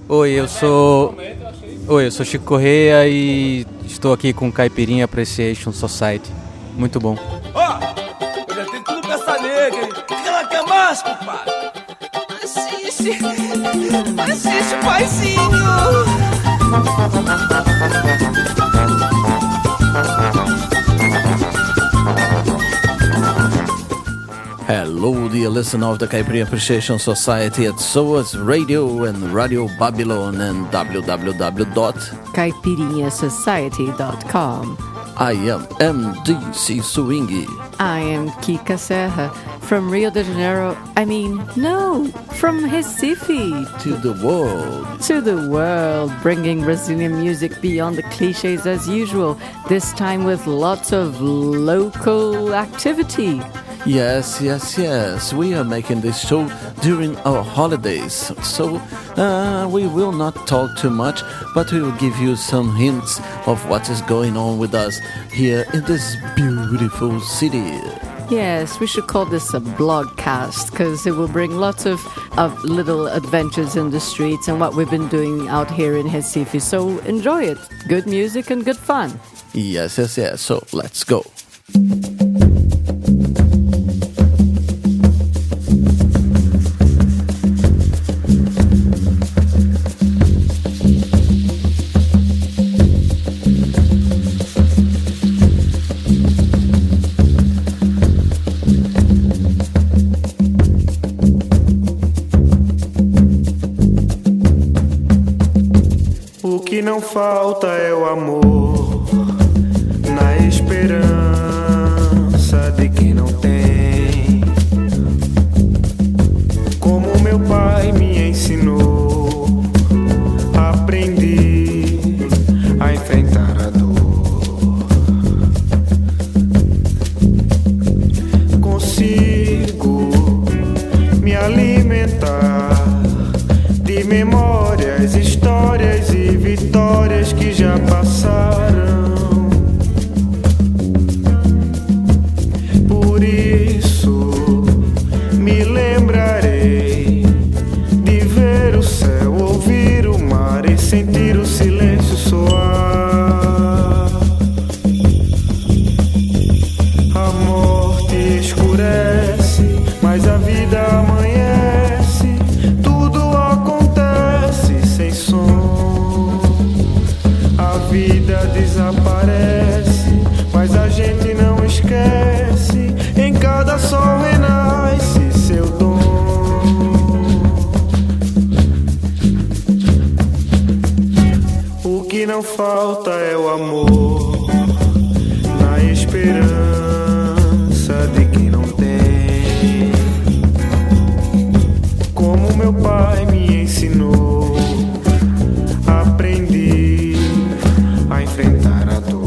Oi, eu sou. Oi, eu sou Chico Correia e estou aqui com Caipirinha Appreciation Society. Muito bom. Ó, eu já tenho tudo pra essa nega, hein? O que ela quer mais, compadre? Assiste, paizinho. Hello, dear listener of the Caipirinha Appreciation Society at SOAS Radio and Radio Babylon and www.caipirinhasociety.com. I am MDC Swingy. I am Kika Serra from Rio de Janeiro. From Recife. To the world. To the world, bringing Brazilian music beyond the cliches as usual, this time with lots of local activity. Yes. We are making this show during our holidays. So we will not talk too much, but we will give you some hints of what is going on with us here in this beautiful city. Yes, we should call this a blogcast because it will bring lots of little adventures in the streets and what we've been doing out here in Recife. So enjoy it. Good music and good fun. Yes. So let's go. O que não falta é o amor, na esperança de quem não tem. Como meu pai me ensinou, aprendi a enfrentar a dor. Consigo me alimentar de memórias, histórias e vitórias que já passaram. Por isso me lembrarei de ver o céu, ouvir o mar e sentir o silêncio soar. A morte escurece, mas a vida amanhece. Tudo acontece sem som. A vida desaparece, mas a gente não esquece. Em cada sol renasce seu dom. O que não falta é o amor, na esperança de quem não tem. Como meu pai me ensinou, aprendi a enfrentar a dor.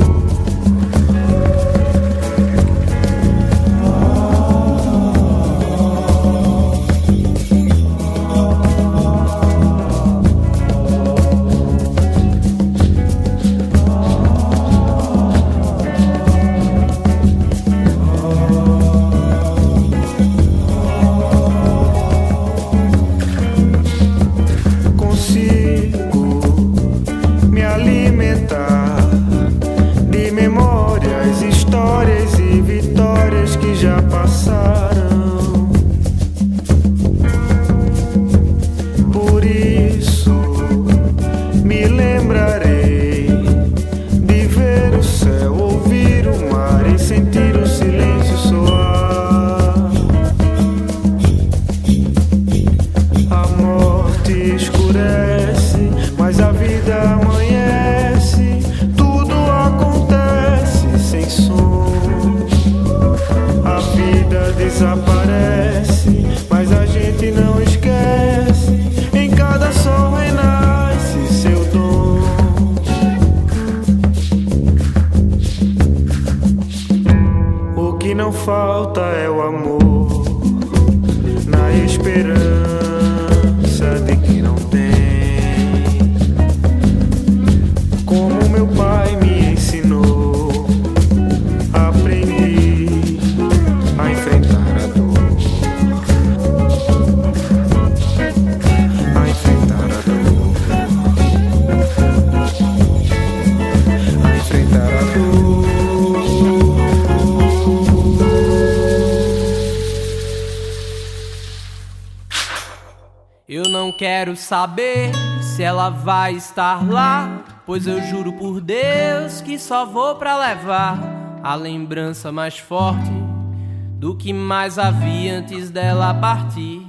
quero saber se ela vai estar lá, pois eu juro por Deus que só vou pra levar a lembrança mais forte do que mais havia antes dela partir.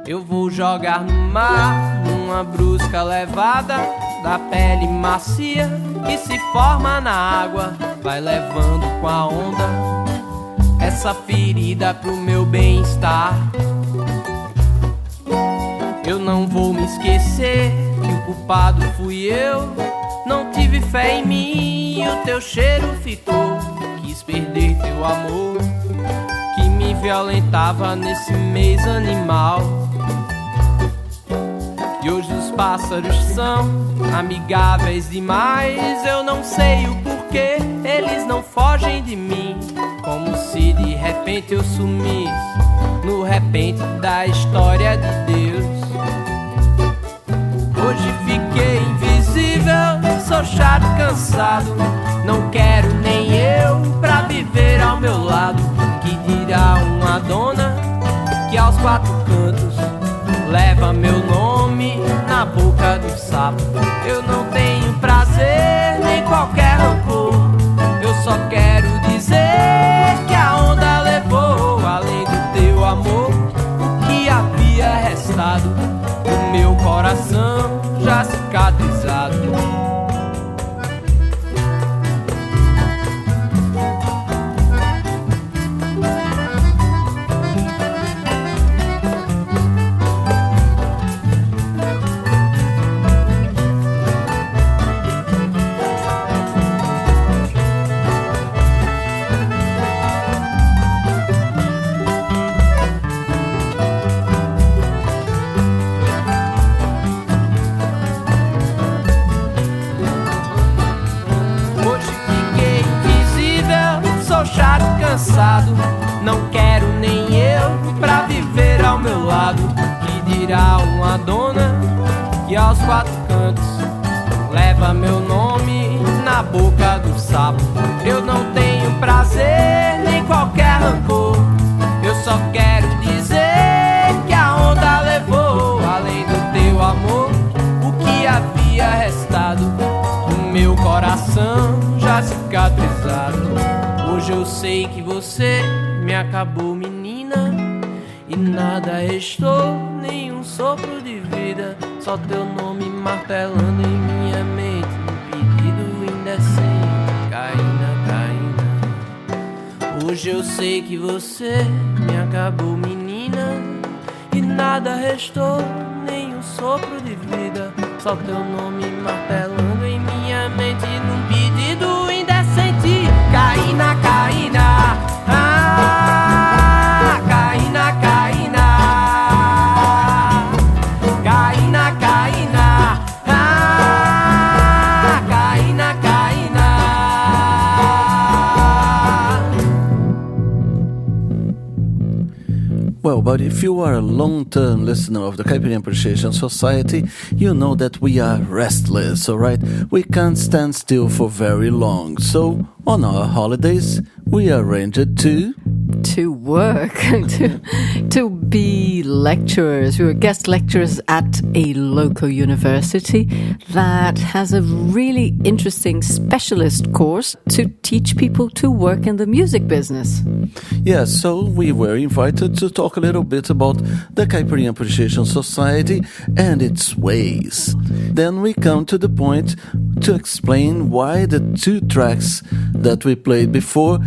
Eu vou jogar no mar numa brusca levada da pele macia que se forma na água, vai levando com a onda essa ferida pro meu bem-estar. Eu não vou me esquecer que o culpado fui eu. Não tive fé em mim e o teu cheiro ficou. Quis perder teu amor que me violentava nesse mês animal. E hoje os pássaros são amigáveis demais. Eu não sei o porquê, eles não fogem de mim, como se de repente eu sumisse no repente da história de Deus. Hoje fiquei invisível, sou chato, cansado. Não quero nem eu pra viver ao meu lado. Que dirá uma dona que aos quatro cantos leva meu nome na boca do sapo. Eu não tenho prazer nem qualquer rancor. Eu só quero dizer que a onda levou, além do teu amor, o que havia restado do meu coração já cicatrizado. Não quero nem eu pra viver ao meu lado. Que dirá uma dona que aos quatro cantos leva meu nome na boca do sapo. Eu não tenho prazer nem qualquer rancor. Eu só quero dizer que a onda levou, além do teu amor, o que havia restado do meu coração já cicatrizado. Hoje eu sei que você me acabou, menina, e nada restou, nenhum sopro de vida, só teu nome martelando em minha mente, um pedido indecente, Caína, Caína. Hoje eu sei que você me acabou, menina, e nada restou, nenhum sopro de vida, só teu nome martelando em minha mente, num pedido indecente, Caína, Caína, ah, Caína, Caína, Caína, Caína, ah, Caína, Caína. Well, but if you are a long-term listener of the Caipirinha Appreciation Society, you know that we are restless, alright? We can't stand still for very long. So, on our holidays, we arranged to work, to be lecturers. We were guest lecturers at a local university that has a really interesting specialist course to teach people to work in the music business. Yeah, so we were invited to talk a little bit about the Caipirinha Appreciation Society and its ways. Then we come to the point to explain why the two tracks that we played before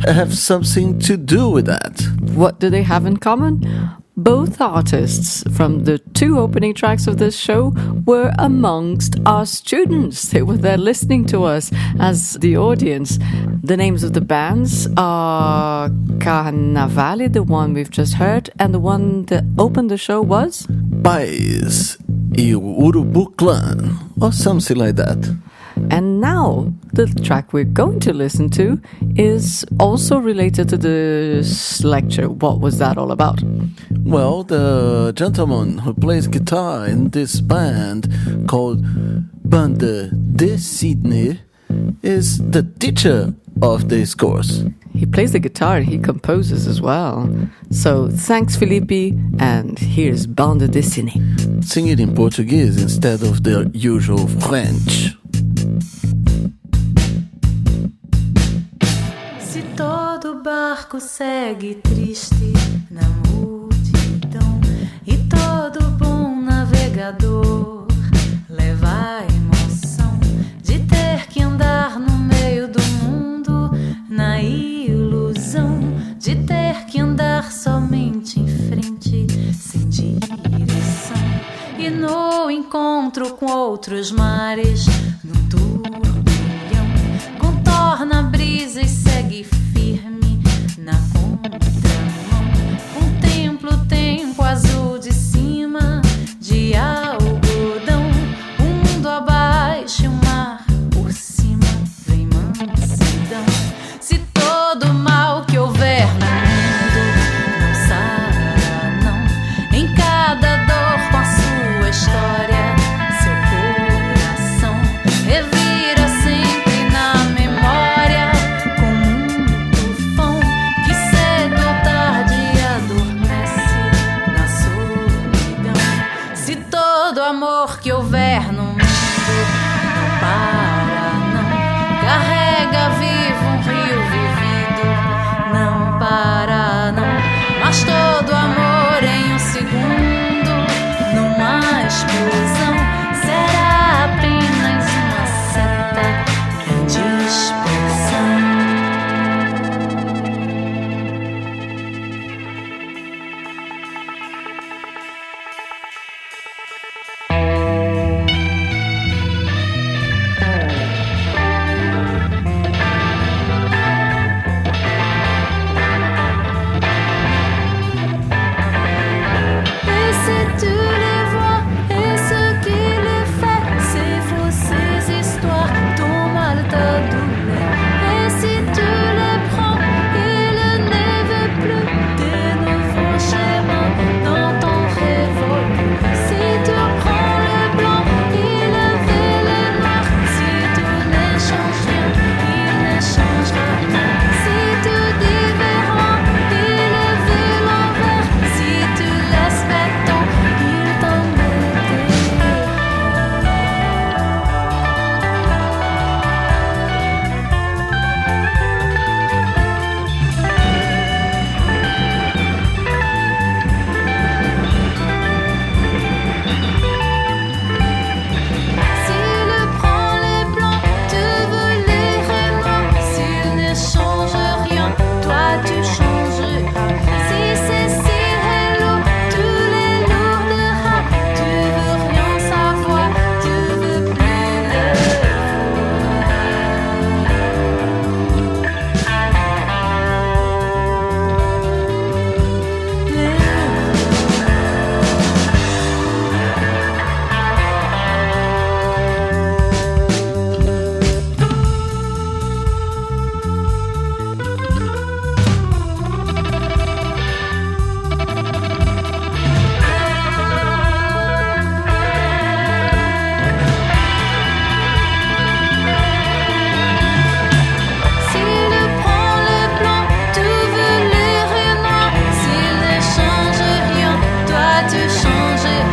have something to do with that. What do they have in common? Both artists from the two opening tracks of this show were amongst our students. They were there listening to us as the audience. The names of the bands are Carnavale, the one we've just heard, and the one that opened the show was? Paz e o Urubu Clan, or something like that. And now, the track we're going to listen to is also related to this lecture. What was that all about? Well, the gentleman who plays guitar in this band called Banda de Sydney is the teacher of the scores. He plays the guitar, he composes as well. So thanks, Felipe, and here's Bande Dessinée. Sing it in Portuguese instead of the usual French. Se todo barco segue triste na multidão e todo bom navegador leva a emoção de ter que andar no meio do mundo na ilusão de ter que andar somente em frente sem direção e no encontro com outros mares num turbilhão contorna a brisa e segue firme na contramão contempla o tempo azul de cima de algodão o mundo abaixo e o mar por cima vem mansidão se todo mal que houver no mundo não sara não em cada dor com a sua história seu coração revira sempre na memória como um tufão que cedo ou tarde adormece na solidão se todo amor que houver no mundo não para não carrega vivo um rio vivido não para não mas todo amor em um segundo numa explosão será apenas uma seta em dispersão. Et si tu les vois, et ce qui les fait, c'est fausses histoires, ton mal, ta douleur. Et si tu les prends, ils ne veulent plus des nouveaux schémas dans ton révolu. Si tu prends les blancs, ils veulent les noirs. Si tu n'échanges rien, ils n'échangera rien. Si tu dis verlan, ils veulent l'envers. Si tu laisses béton, ils t'embêteront. S'il prend les blancs, tu veux les noirs. S'il n'échange rien, toi tu changeras. Si Cécile est lourd, tous les lourds de rats, tu veux rien savoir, tu veux plus le S'il prend les blancs, tu veux les noirs. S'il n'échange rien, toi tu changeras.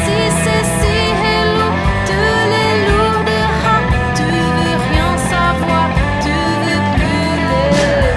Si Cécile est lourd, tous les lourds de rats, tu veux rien savoir, tu veux plus les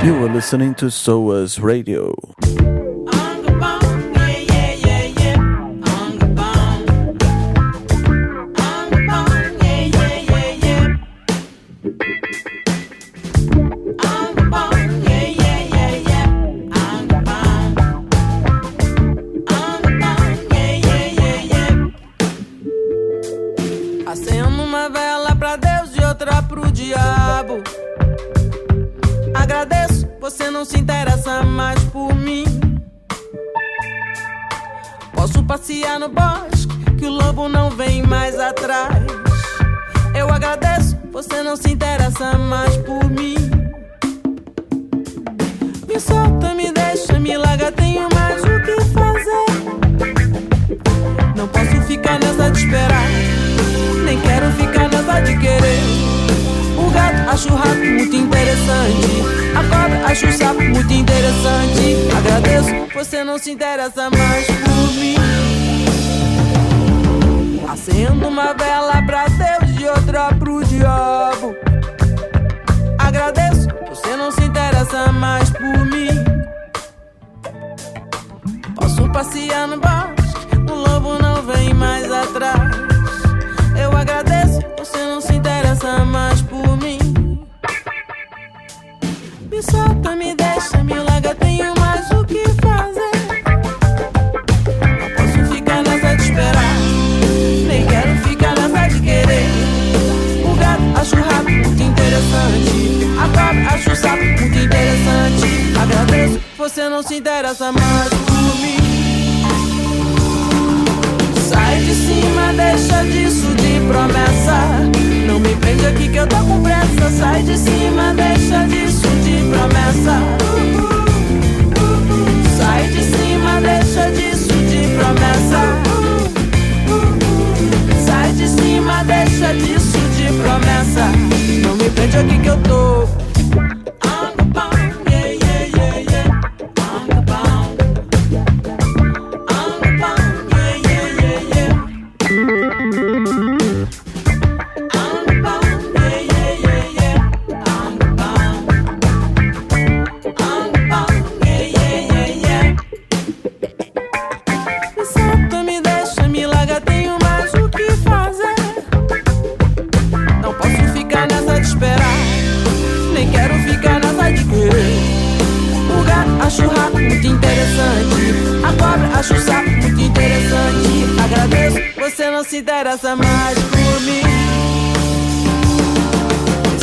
You were listening to SOAS Radio. Yeah, yeah, yeah, yeah. Acendo uma vela pra Deus e outra pro diabo. Agradeço, você não se interessa mais por mim. Posso passear no bosque, que o lobo não vem mais atrás. Eu agradeço, você não se interessa mais por mim. Me solta, me deixa, me larga, tenho mais o que fazer. Não posso ficar nessa de esperar, nem quero ficar nessa de querer. O gato acho o rato muito interessante, a cobra acho o sapo muito interessante. Agradeço, você não se interessa mais por mim. Acendo uma vela pra Deus e outra pro diabo. Agradeço, você não se interessa mais por mim. Posso passear no bosque, o lobo não vem mais atrás. Eu agradeço, você não se interessa mais por mim. Me solta, me deixa, me larga, tenho mais o que fazer. Não posso ficar nessa de esperar, nem quero ficar nessa de querer. O gato acho o rato muito interessante, a cobra acho o sapo muito interessante. Agradeço, você não se interessa mais por mim. Sai de cima, deixa disso de promessa. Não me prende aqui que eu tô com pressa. Sai de cima, deixa disso de promessa. Sai de cima, deixa disso de promessa. Sai de cima, deixa disso de promessa. Não me prende aqui que eu tô. Acho o rato muito interessante, a cobra acho o sapo muito interessante. Agradeço, você não se interessa mais por mim.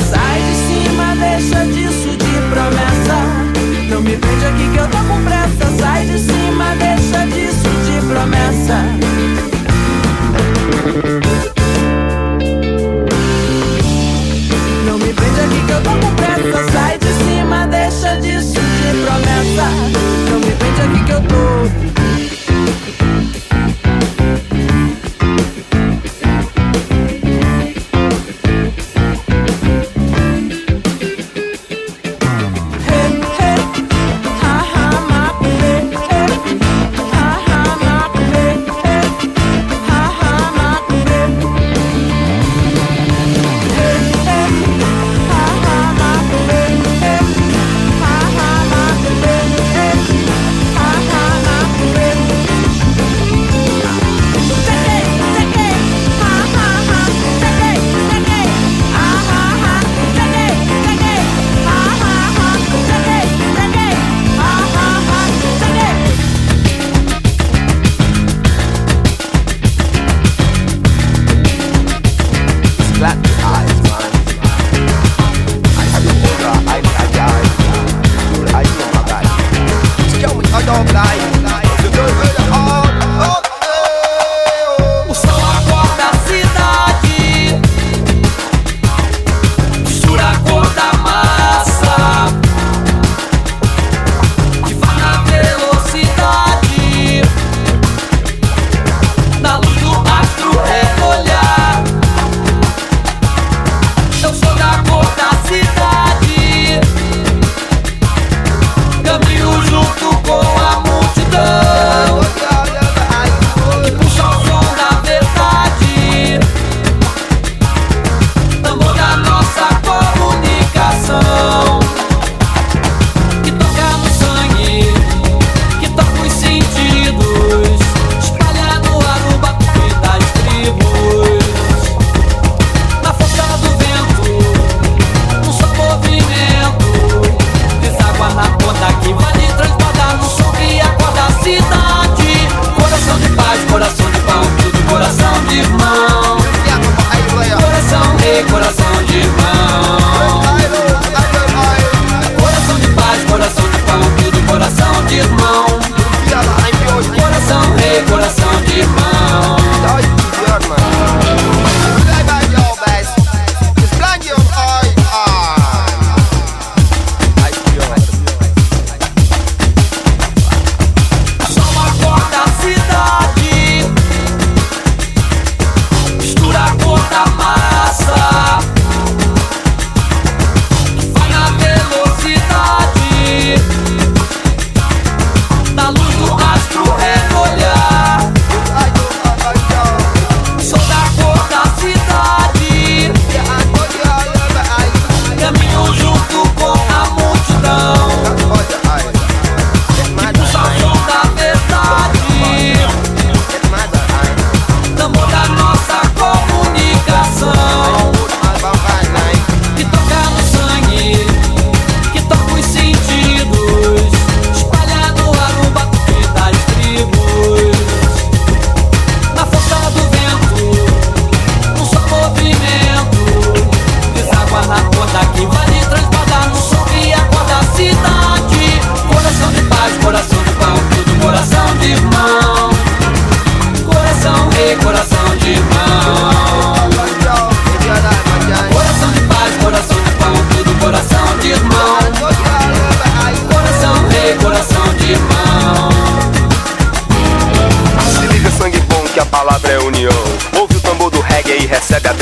Sai de cima, deixa disso de promessa. Não me prende aqui que eu tô com pressa. Sai de cima, deixa disso de promessa. Não me prende aqui que eu tô com pressa. Sai de cima, deixa disso de promessa. Não me prende aqui que eu tô.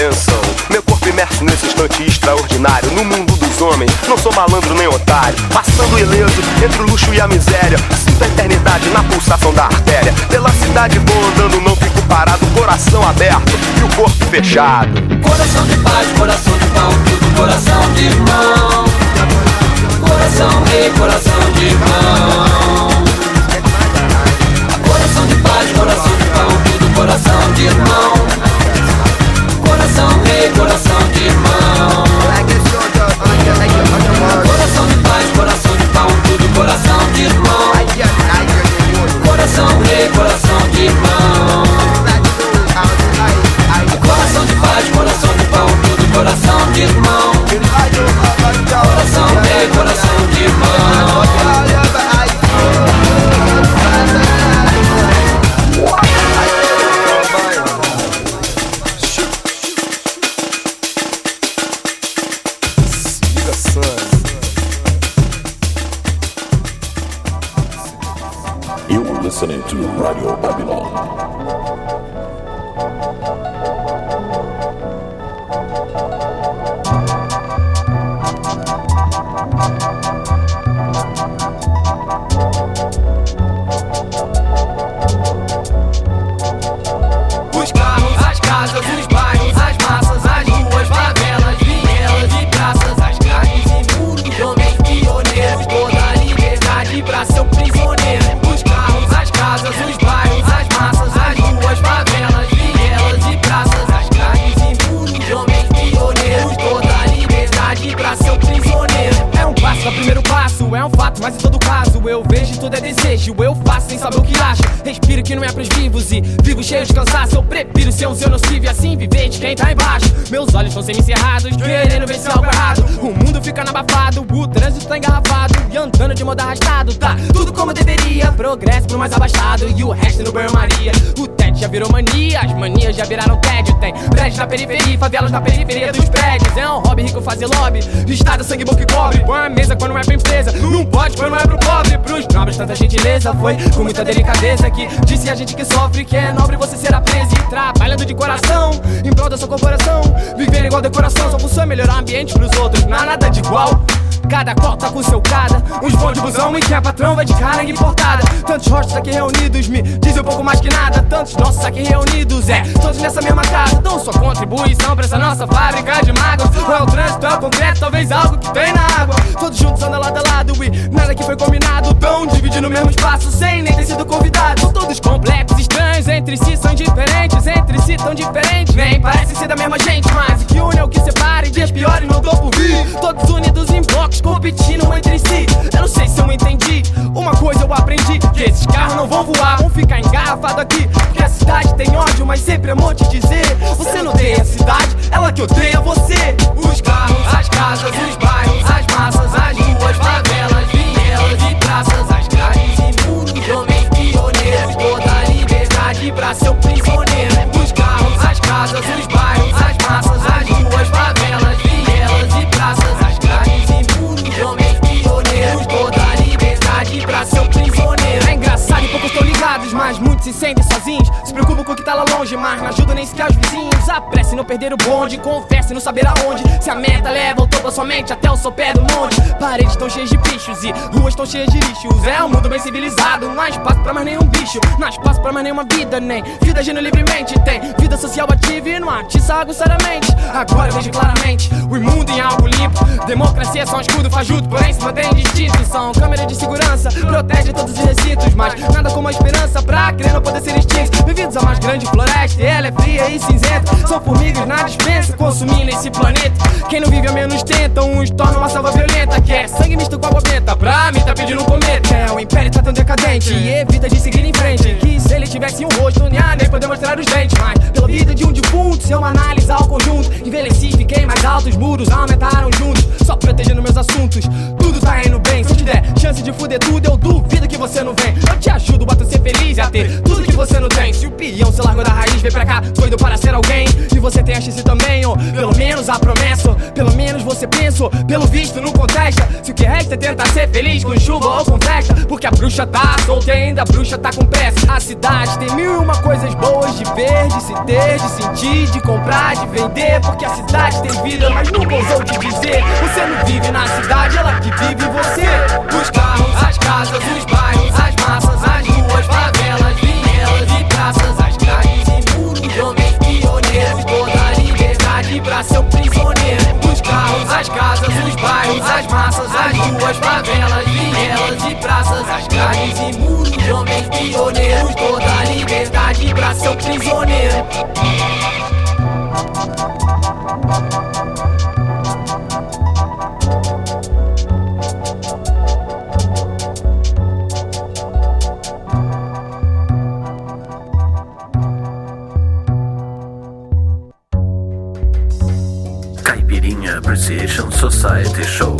bênção. Meu corpo imerso nesse instante extraordinário. No mundo dos homens, não sou malandro nem otário. Passando ileso entre o luxo e a miséria. Sinto a eternidade na pulsação da artéria. Pela cidade vou andando, não fico parado. Coração aberto e o corpo fechado. Coração de paz, coração de pão, tudo coração de irmão. Coração rei, coração de irmão. Coração de paz, coração de pão, tudo coração de irmão. Coração rei, coração de irmão. Coração de paz, coração de pão, tudo coração de irmão. Coração rei, coração de irmão. Coração de paz, coração de pão, tudo coração de irmão. Coração rei, coração de irmão. You're listening to Radio Babylon. Os carros, as casas, os bairros, as massas, as ruas, favelas, vielas e praças, as grades e muros, homens pioneiros, toda a liberdade pra seu prisioneiro. Os carros, as casas, os bairros, as massas, as ruas, favelas, vielas e praças, as grades e muros, homens pioneiros, toda a liberdade pra seu prisioneiro. É um passo, é o primeiro passo, é um fato, mas em todo caso eu vejo tudo é desejo, eu faço sem saber o que acho. Respiro que não é pros vivos e vivo cheio de cansaço. Eu prefiro ser um seu nocivo e assim viver de quem tá embaixo. Meus olhos estão semi-cerrados, querendo ver se é algo errado. O mundo fica abafado, o trânsito tá engarrafado e andando de modo arrastado. Tá tudo como deveria, progresso pro mais abaixado e o resto no banho-maria. O tédio já virou mania, as manias já viraram tédio. Tem prédios na periferia, favelas na periferia dos prédios. É um hobby rico fazer lobby, estado sangue bom que cobre. Põe a mesa quando não é pra empresa, não pode quando não é pro pobre. Pros nobres tanta gentileza, foi com muita delicadeza que disse a gente que sofre, que é nobre você será preso. E trabalhando de coração, em prol da sua corporação, viver igual decoração, sua função é melhorar o ambiente pros outros, não há nada de igual. Cada qual tá com seu cada, uns vão de busão e quem é patrão vai de carga importada. Tantos rostos aqui reunidos me dizem um pouco mais que nada. Tantos nossos aqui reunidos, todos nessa mesma casa. Dão sua contribuição pra essa nossa fábrica de mágoas. Não é o trânsito, é o concreto, talvez algo que tem na água. Todos juntos andam lado a lado e nada que foi combinado. Tão dividindo o mesmo espaço sem nem ter sido convidado. São todos complexos, estranhos, entre si são diferentes. Entre si tão diferentes, nem parecem ser da mesma gente. Mas o que une é o que separa e dias piores não tô por vir. Todos unidos em blocos, competindo entre si. Eu não sei se eu entendi, uma coisa eu aprendi, que esses carros não vão voar, vão ficar engarrafados aqui. Porque a cidade tem ódio, mas sempre é monte dizer. Você não odeia a cidade, ela que odeia você. Os carros, as casas, os bairros, as massas, as ruas, favelas, vielas e praças, as grades e muros, homens pioneiros, toda a liberdade pra seu prisioneiro. Os carros, as casas, os bairros, as massas, as ruas, favelas, vielas e praças, as grades e muros, homens pioneiros, toda a liberdade pra seu prisioneiro. É engraçado e poucos estão ligados, mas muitos se sentem sozinhos. Se preocupam com o que tá lá longe, mas não ajuda nem sequer os vizinhos. Apresse não perder o bonde, confesse não saber aonde. Se a meta leva o topo somente até o sopé do monte. Paredes tão cheias de bichos e ruas tão cheias de lixos. É um mundo bem civilizado, não há espaço pra mais nenhum bicho. Não há espaço pra mais nenhuma vida, nem vida agindo livremente. Tem vida social ativa e não atiça aguçadamente. Agora eu vejo claramente o imundo em algo limpo. Democracia é só um escudo fajuto, porém se mantém distinto. São câmeras de segurança, protege todos os recintos, mas nada como a esperança pra crer não poder ser extinto. Bem-vindos a mais grande floresta, e ela é fria e cinzenta. São formigas na dispensa, consumindo esse planeta. Quem não vive a menos tenta, uns tornam uma selva violenta. Que é sangue misto com água benta, pra mim tá pedindo um cometa. É, o império tá tão decadente e evita de seguir em frente. Que se ele tivesse um rosto, não ia nem poder mostrar os dentes. Mas pela vida de um defunto, se eu analisar o conjunto, envelheci, fiquei mais alto, os muros aumentaram juntos. Só protegendo meus assuntos, tudo tá indo bem. Se eu te der chance de fuder tudo, eu duvido que você não vem. Eu te ajudo a tu ser feliz e a ter tudo que você não tem. Se o peão se largou da raiz, vem pra cá, doido para ser alguém. E você tem a chance também, ou pelo menos a promessa, ou pelo menos você você pensa, pelo visto não contesta. Se o que resta é tentar ser feliz com chuva ou com festa, porque a bruxa tá solta e ainda a bruxa tá com pressa. A cidade tem mil e uma coisas boas de ver, de se ter, de sentir, de comprar, de vender. Porque a cidade tem vida, mas nunca ousou de dizer. Você não vive na cidade, ela que vive em você. Os carros, as casas, os bairros, as massas, as ruas, favelas, vielas e praças, as grades e muros, homens pioneiros, toda a liberdade pra ser um prisioneiro. Os carros, as casas, os bairros, as massas, as ruas, favelas, vielas e praças, as grades e muros, homens pioneiros, toda a liberdade pra ser um prisioneiro. Caipirinha Appreciation Society Show.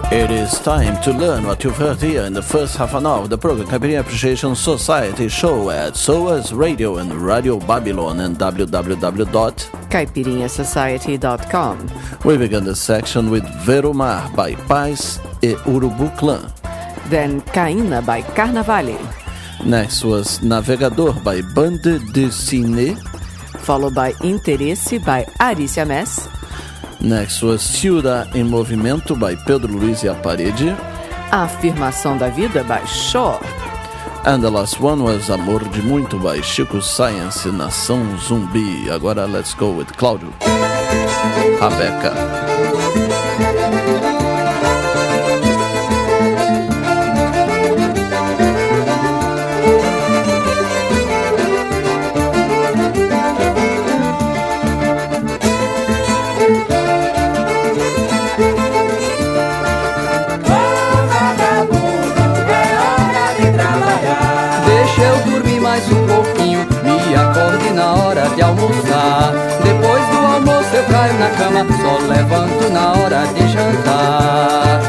It is time to learn what you've heard here in the first half an hour of the program Caipirinha Appreciation Society show at SOAS Radio and Radio Babylon and www.caipirinhasociety.com. We begin the section with Veromar by Paz e Urubu Clan. Then Caína by Carnavale. Next was Navegador by Bande de Cine. Followed by Interesse by Arícia Mess. Next was Ciudad em Movimento by Pedro Luiz e a Parede. Afirmação da Vida by Shaw. And the last one was Amor de Muito by Chico Science, Nação Zumbi. Agora let's go with Cláudio Rabeca. Mais um pouquinho, me acorde na hora de almoçar. na cama, só levanto na hora de jantar.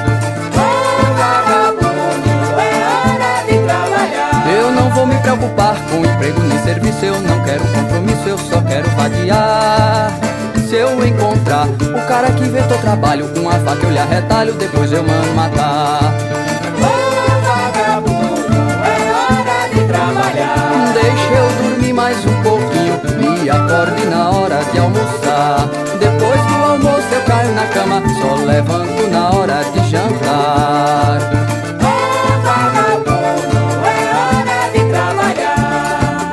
Eu não vou me preocupar com emprego nem serviço, eu não quero compromisso, eu só quero vadiar. Se eu encontrar o cara que inventou trabalho, com a faca eu lhe arretalho, depois eu mando matar. Deixa eu dormir mais um pouquinho, me acorde na hora de almoçar. Depois do almoço eu caio na cama, só levanto na hora de jantar.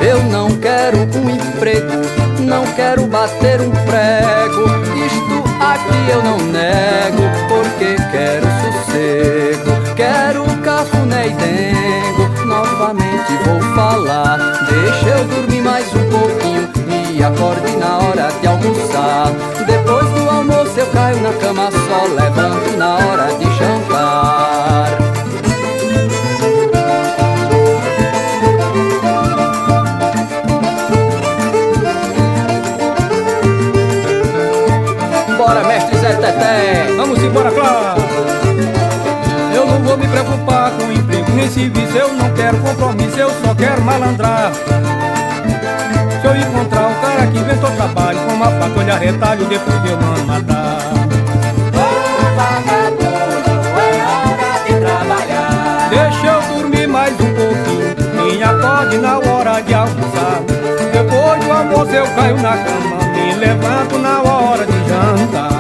Eu não quero um emprego, não quero bater um prego. Isto aqui eu não nego, porque quero sossego. Quero cafuné e dengo, novamente vou falar. Deixa eu dormir mais um pouquinho, me acorde na hora de almoçar. Depois do almoço eu caio na cama, só levanto na hora de jantar. Bora, mestre Zé Teté, vamos embora, claro. Eu não vou me preocupar com emprego nem serviço, eu não quero compromisso, eu só quero malandrar. Se eu encontrar um cara que inventou trabalho, com uma faca eu lhe arretalho, depois eu mando matar. Deixa eu dormir mais um pouquinho, me acorde na hora de almoçar. Depois do almoço eu caio na cama, me levanto na hora de jantar.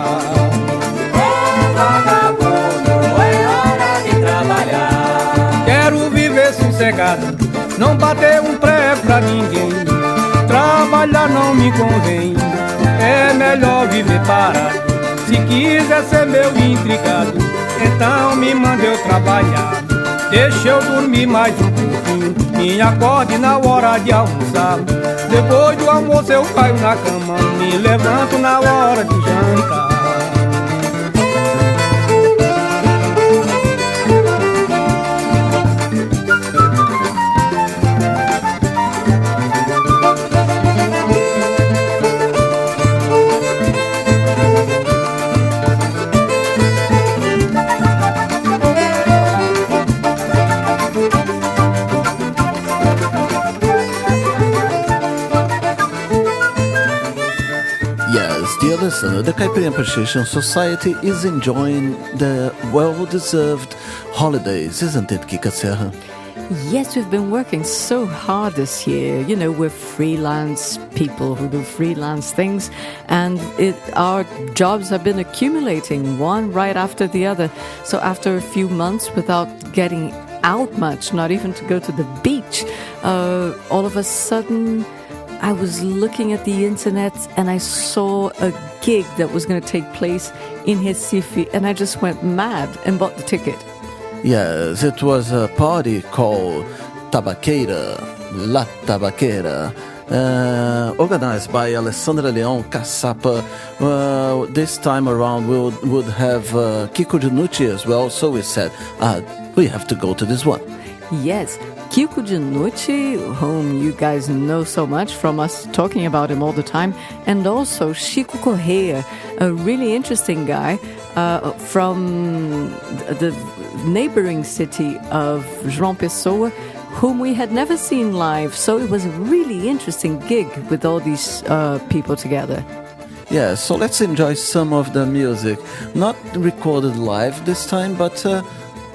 Quero viver sossegado, não bater um prego pra ninguém. Trabalhar não me convém, é melhor viver parado. Se quiser ser meu intrigado, então me mande eu trabalhar. Deixa eu dormir mais um pouquinho, me acorde na hora de almoçar. Depois do almoço eu caio na cama, me levanto na hora de jantar. Dear listener, the Caipirinha Appreciation Society is enjoying the well-deserved holidays, isn't it, Kika Serra? Yes, we've been working so hard this year. You know, we're freelance people who do freelance things, and our jobs have been accumulating one right after the other. So after a few months without getting out much, not even to go to the beach, all of a sudden I was looking at the internet and I saw a gig that was going to take place in Recife, and I just went mad and bought the ticket. Yes, it was a party called Tabaqueira, La Tabaqueira, organized by Alessandra Leão Caçapa. This time around we would have Kiko Dinucci as well, so we said, we have to go to this one. Yes, Kiko Dinucci, whom you guys know so much from us talking about him all the time, and also Chico Correa, a really interesting guy from the neighboring city of João Pessoa, whom we had never seen live. So it was a really interesting gig with all these people together. Yeah, so let's enjoy some of the music, not recorded live this time, but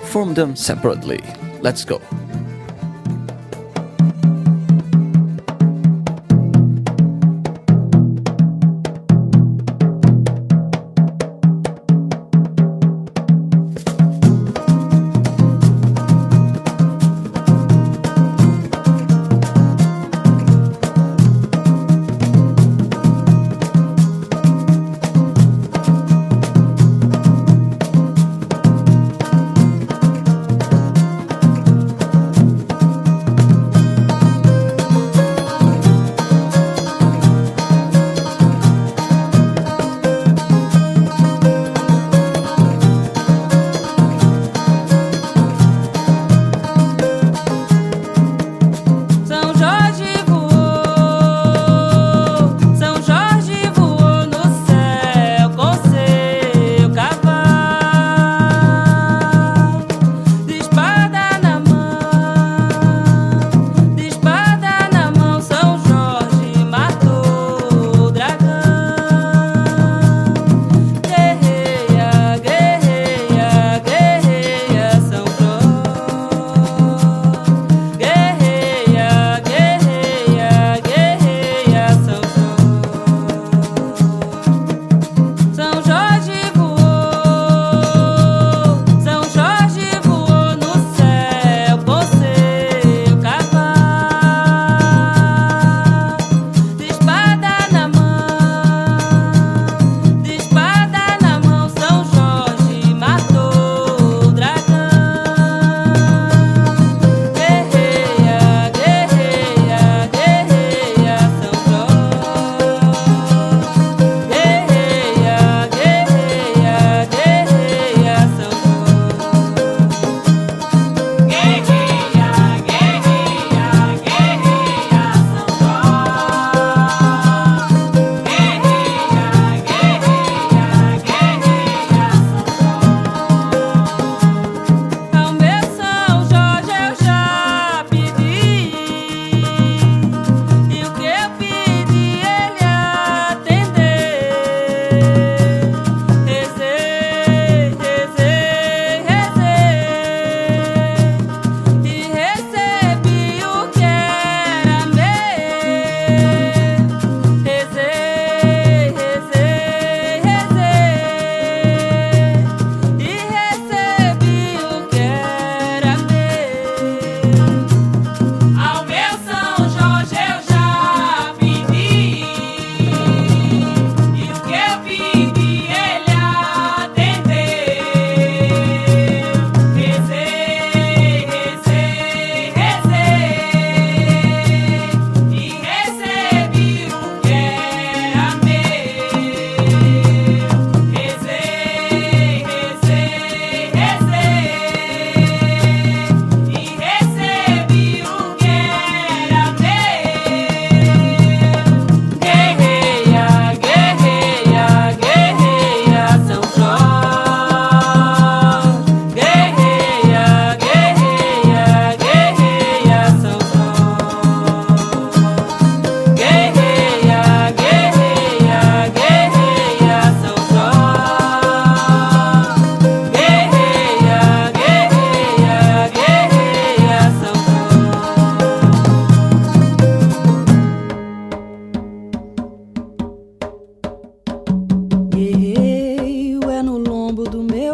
from them separately. Let's go.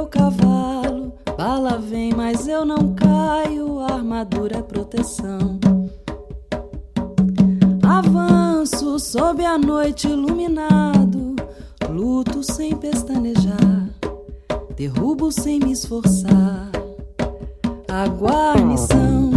meu cavalo. Bala vem, mas eu não caio, a armadura é proteção. Avanço sob a noite iluminado, luto sem pestanejar, derrubo sem me esforçar. A guarnição,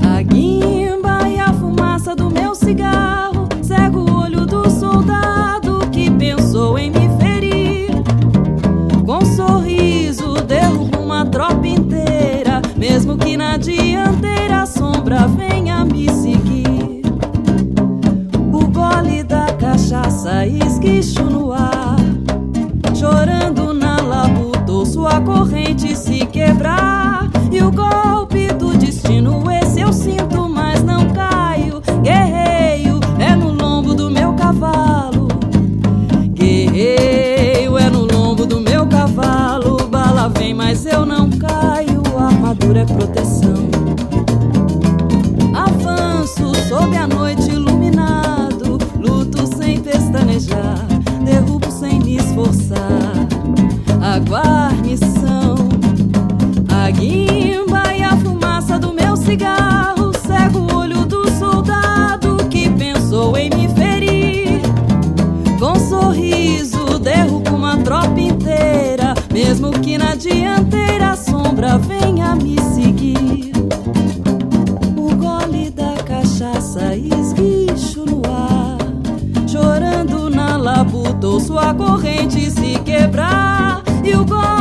a guimba e a fumaça do meu cigarro cega o olho do soldado que pensou em me ferir. Com sorriso derrubo uma tropa inteira, mesmo que na dianteira a sombra venha me seguir. O gole da cachaça esguicho no ar, chorando na labuta, sua corrente se quebrar. E o golpe do destino, esse eu sinto, mas não caio. Guerreio é no lombo do meu cavalo, guerreio é no lombo do meu cavalo. Bala vem, mas eu não caio, a armadura é proteção. Avanço sob a noite iluminado, luto sem pestanejar, derrubo sem me esforçar. A guarnição, a guimba e a fumaça do meu cigarro cega o olho do soldado que pensou em me ferir. Com sorriso derrubo uma tropa inteira, mesmo que na dianteira a sombra venha me seguir. O gole da cachaça esguicho no ar, chorando na labuta, sua corrente se quebrar. E o gole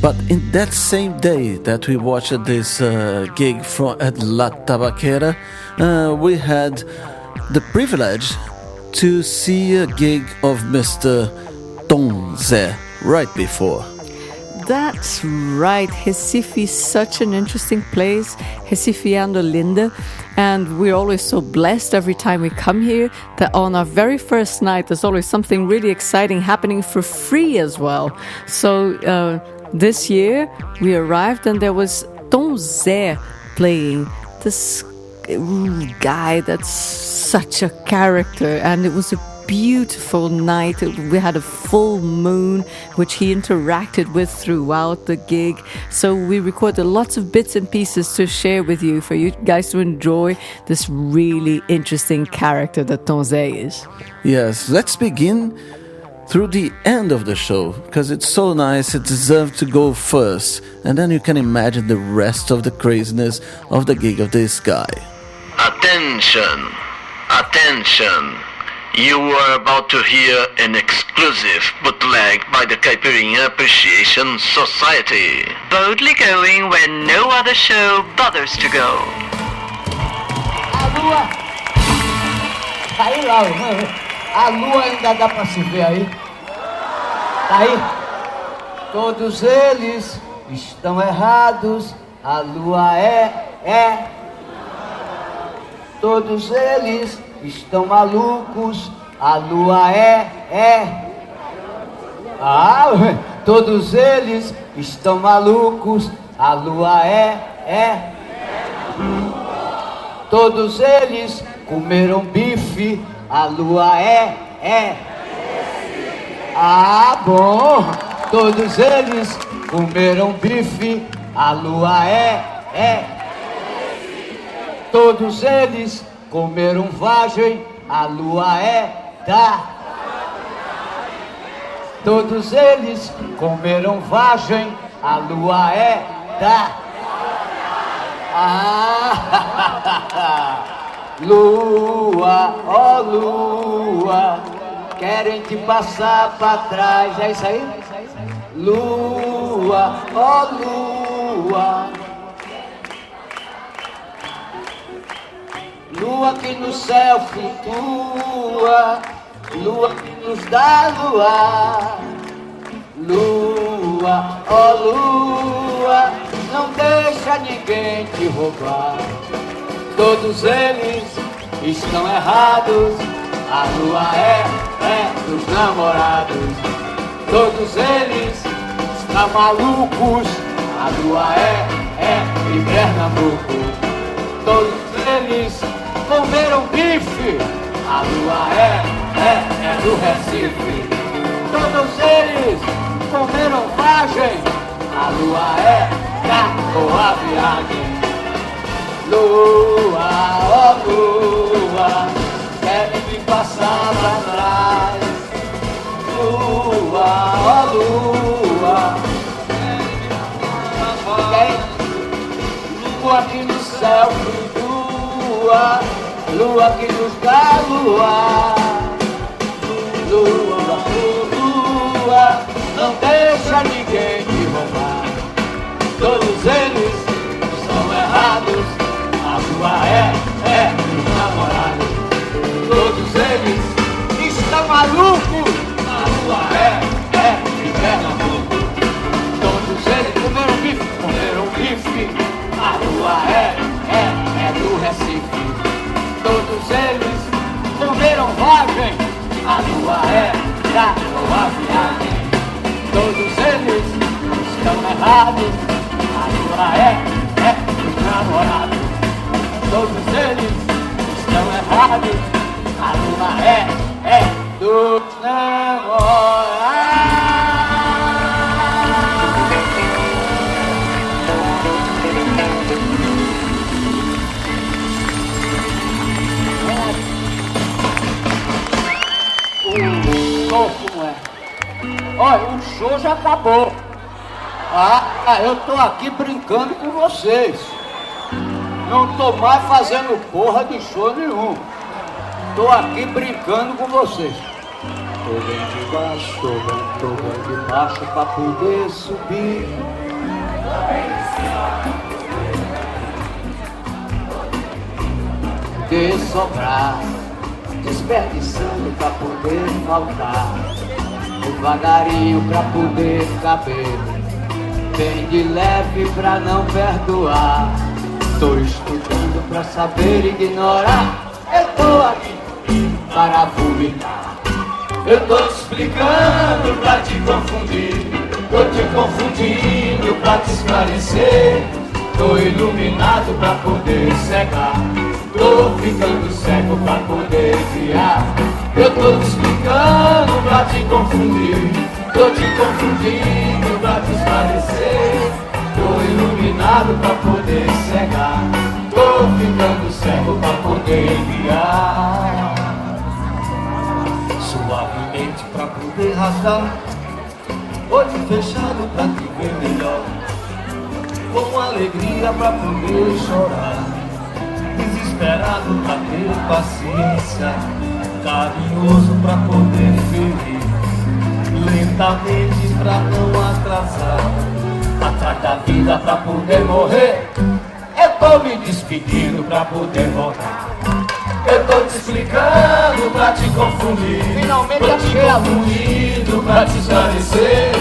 But in that same day that we watched this gig at La Tabaquera, we had the privilege to see a gig of Mr. Tom Zé right before. That's right. Recife is such an interesting place. Recife and Olinda. And we're always so blessed every time we come here that on our very first night, there's always something really exciting happening for free as well. So this year we arrived and there was Tom Zé playing, this guy that's such a character, and it was a beautiful night. We had a full moon which he interacted with throughout the gig, so we recorded lots of bits and pieces to share with you for you guys to enjoy this really interesting character that Tom Zé is. Yes, let's begin through the end of the show, because it's so nice, it deserves to go first, and then you can imagine the rest of the craziness of the gig of this guy. Attention, attention. You are about to hear an exclusive bootleg by the Caipirinha Appreciation Society. Boldly going where no other show bothers to go. A lua! Caiu lá, mano. A lua ainda dá pra se ver aí? Tá aí? Todos eles estão errados. A lua é. Todos eles estão malucos, a lua é. Ah, todos eles estão malucos, a lua é. Todos eles comeram bife, a lua é. Ah, bom, todos eles comeram bife, a lua é. Todos eles comeram vagem, a lua é da. Todos eles comeram vagem, a lua é da. Ah, lua, ó lua, querem te passar pra trás, é isso aí? Lua, ó lua. Lua que no céu flutua, lua que nos dá luar. Lua, ó lua, não deixa ninguém te roubar. Todos eles estão errados, a lua é dos namorados. Todos eles estão malucos, a lua é de Pernambuco. Todos eles comeram bife, a lua é do Recife. Todos eles comeram vagem, a lua é da boa viagem. Lua, ó lua, querem me passar pra trás. Lua, ó lua, lua que no céu flutua, lua que nos dá luar. Lua, lua, não deixa ninguém te roubar. Todos eles estão errados, a lua é dos namorados. Todos eles estão malucos, a lua é de Pernambuco. Todos eles comeram bife, a lua é do Recife. Todos eles comeram vagem, a lua é da boa viagem. Todos eles estão errados, a lua é dos namorados. Todos eles estão errados, a lua é dos namorados. Como é? Olha, o show já acabou. Eu tô aqui brincando com vocês. Não tô mais fazendo porra de show nenhum. Tô aqui brincando com vocês. Tô bem de baixo, tô bem de baixo pra poder subir. De sobrar, desperdiçando pra poder faltar. Devagarinho pra poder caber, bem de leve pra não perdoar. Tô estudando pra saber ignorar. Eu tô aqui para vomitar. Eu tô te explicando pra te confundir. Tô te confundindo pra te esclarecer. Tô iluminado pra poder cegar. Tô ficando cego pra poder guiar. Eu tô te explicando pra te confundir. Tô te confundindo pra te esclarecer. Tô iluminado pra poder cegar. Tô ficando cego pra poder guiar. Suavemente pra poder rasgar. Olho fechado pra te ver melhor. Com alegria pra poder chorar. Desesperado pra ter paciência. Carinhoso pra poder ferir. Lentamente pra não atrasar. Atrás da vida pra poder morrer. Eu tô me despedindo pra poder voltar. Eu tô te explicando pra te confundir. Finalmente tô te confundindo pra te esclarecer.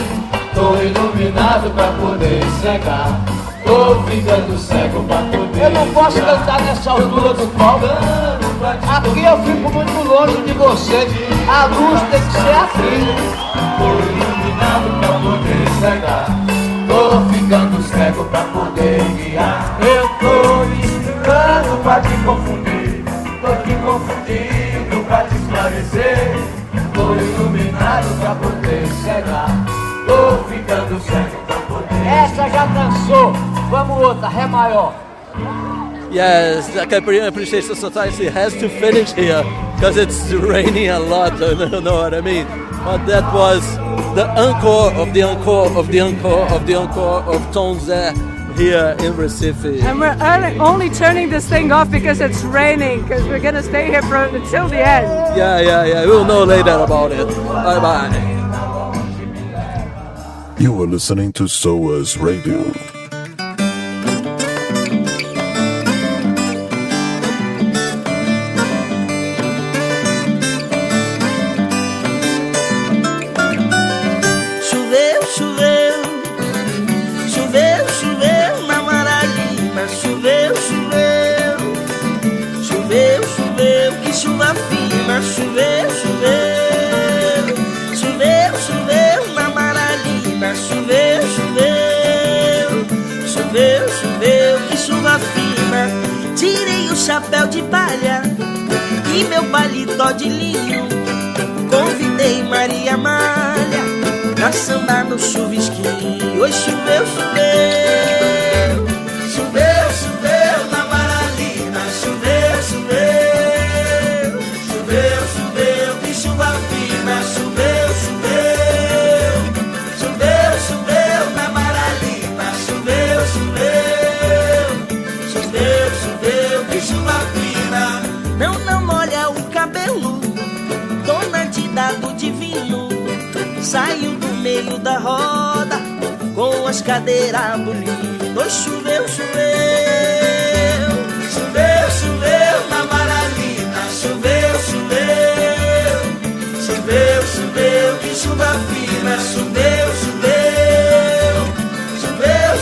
Tô iluminado pra poder cegar. Tô ficando cego pra poder. Eu não posso cantar nessa altura do palco. Aqui eu fico muito longe de você. A luz tem que ser aqui. Tô iluminado pra poder cegar. Tô ficando cego pra poder guiar. Eu tô te explicando pra te confundir. Tô te confundindo pra te esclarecer. Tô iluminado pra poder cegar. Tô ficando cego pra poder. Essa já cansou. Vamos outra, Ré maior. Yes, the Caipirinha Appreciation Society has to finish here because it's raining a lot, you know what I mean? But that was the encore of the encore of the encore of the encore of Tom Zé here in Recife. And we're only turning this thing off because it's raining, because we're going to stay here until the end. Yeah. We'll know later about it. Bye-bye. You are listening to SOAS Radio. Choveu, na Maralina. Choveu, que chuva fina. Tirei o chapéu de palha e meu paletó de linho. Convidei Maria Malha pra sambar no chuvisquinho. Oi, choveu, na Maralina. Choveu, que chuva fina. Choveu, na Maralina. Choveu, que chuva fina. Não molha o cabelo, dona de dado divino. Saiu do meio da roda com as cadeiras bolindo. Oi, choveu, na Maralina. Choveu, que chuva fina.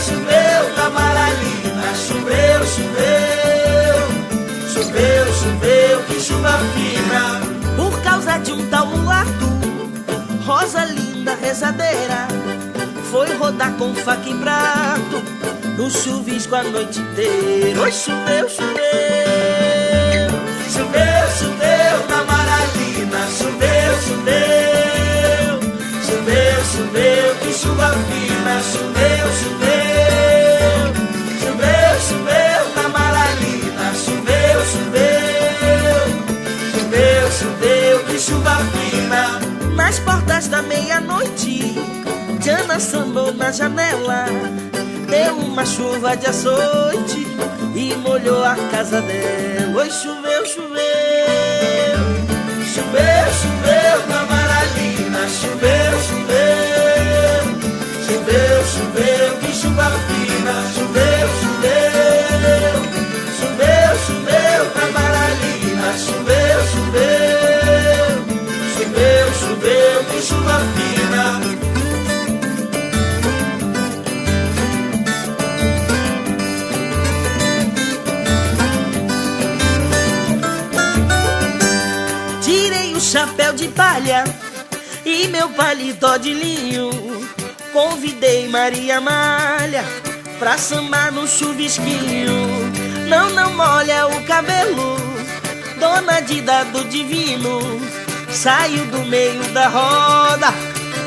Choveu, na Maralina. Choveu, que chuva fina. Por causa de um tal mulato, Rosa linda rezadeira foi rodar com faca e prato no chuvisco a noite inteira. Oi, choveu, na Maralina. Choveu, que chuva fina. Choveu, na Maralina. Choveu, que chuva fina. Nas portas da meia-noite, Diana sambou na janela. Deu uma chuva de açoite e molhou a casa dela. Oi, choveu, na Maralina. choveu, choveu. Choveu, choveu, que chuva fina. Choveu, choveu. Choveu, choveu, Tamaralina. Choveu, choveu. Choveu, choveu, que chuva fina. Chapéu de palha e meu paletó de linho. Convidei Maria Malha pra sambar no chuvisquinho. Não, não molha o cabelo, dona Dida do Divino. Saiu do meio da roda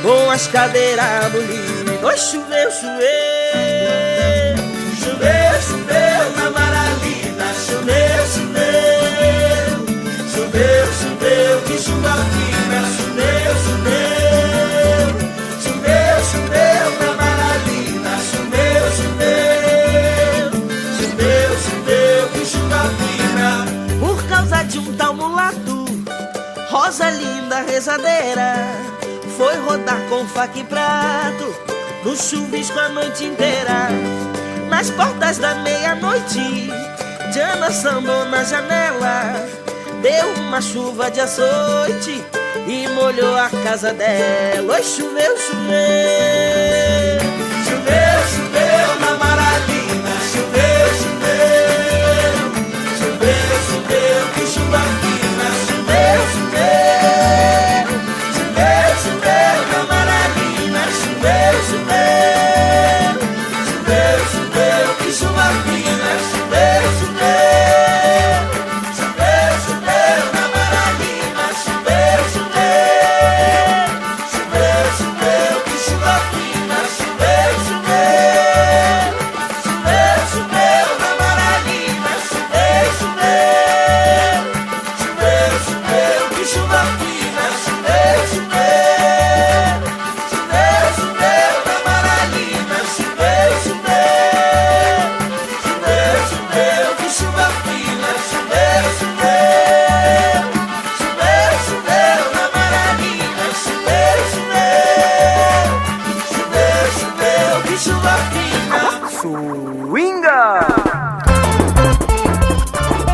com as cadeiras bonitas. Oi, choveu, choveu. Choveu, choveu na Maralina. Choveu, choveu. Choveu, choveu, que chuva fina. Choveu, choveu. Choveu, choveu na Maralina. Choveu, choveu. Choveu, choveu, que chuva fina. Por causa de um tal mulato, Rosa linda rezadeira foi rodar com faca e prato no chuvisco a noite inteira. Nas portas da meia-noite, Diana sambou na janela. Deu uma chuva de açoite e molhou a casa dela. Oi, choveu, choveu. Choveu, choveu na Maralina. Choveu, choveu. Choveu, choveu, que chuva fina. Choveu, choveu. Choveu, choveu na Maralina. Choveu, choveu. Choveu, choveu, que chuva fina. Choveu, choveu.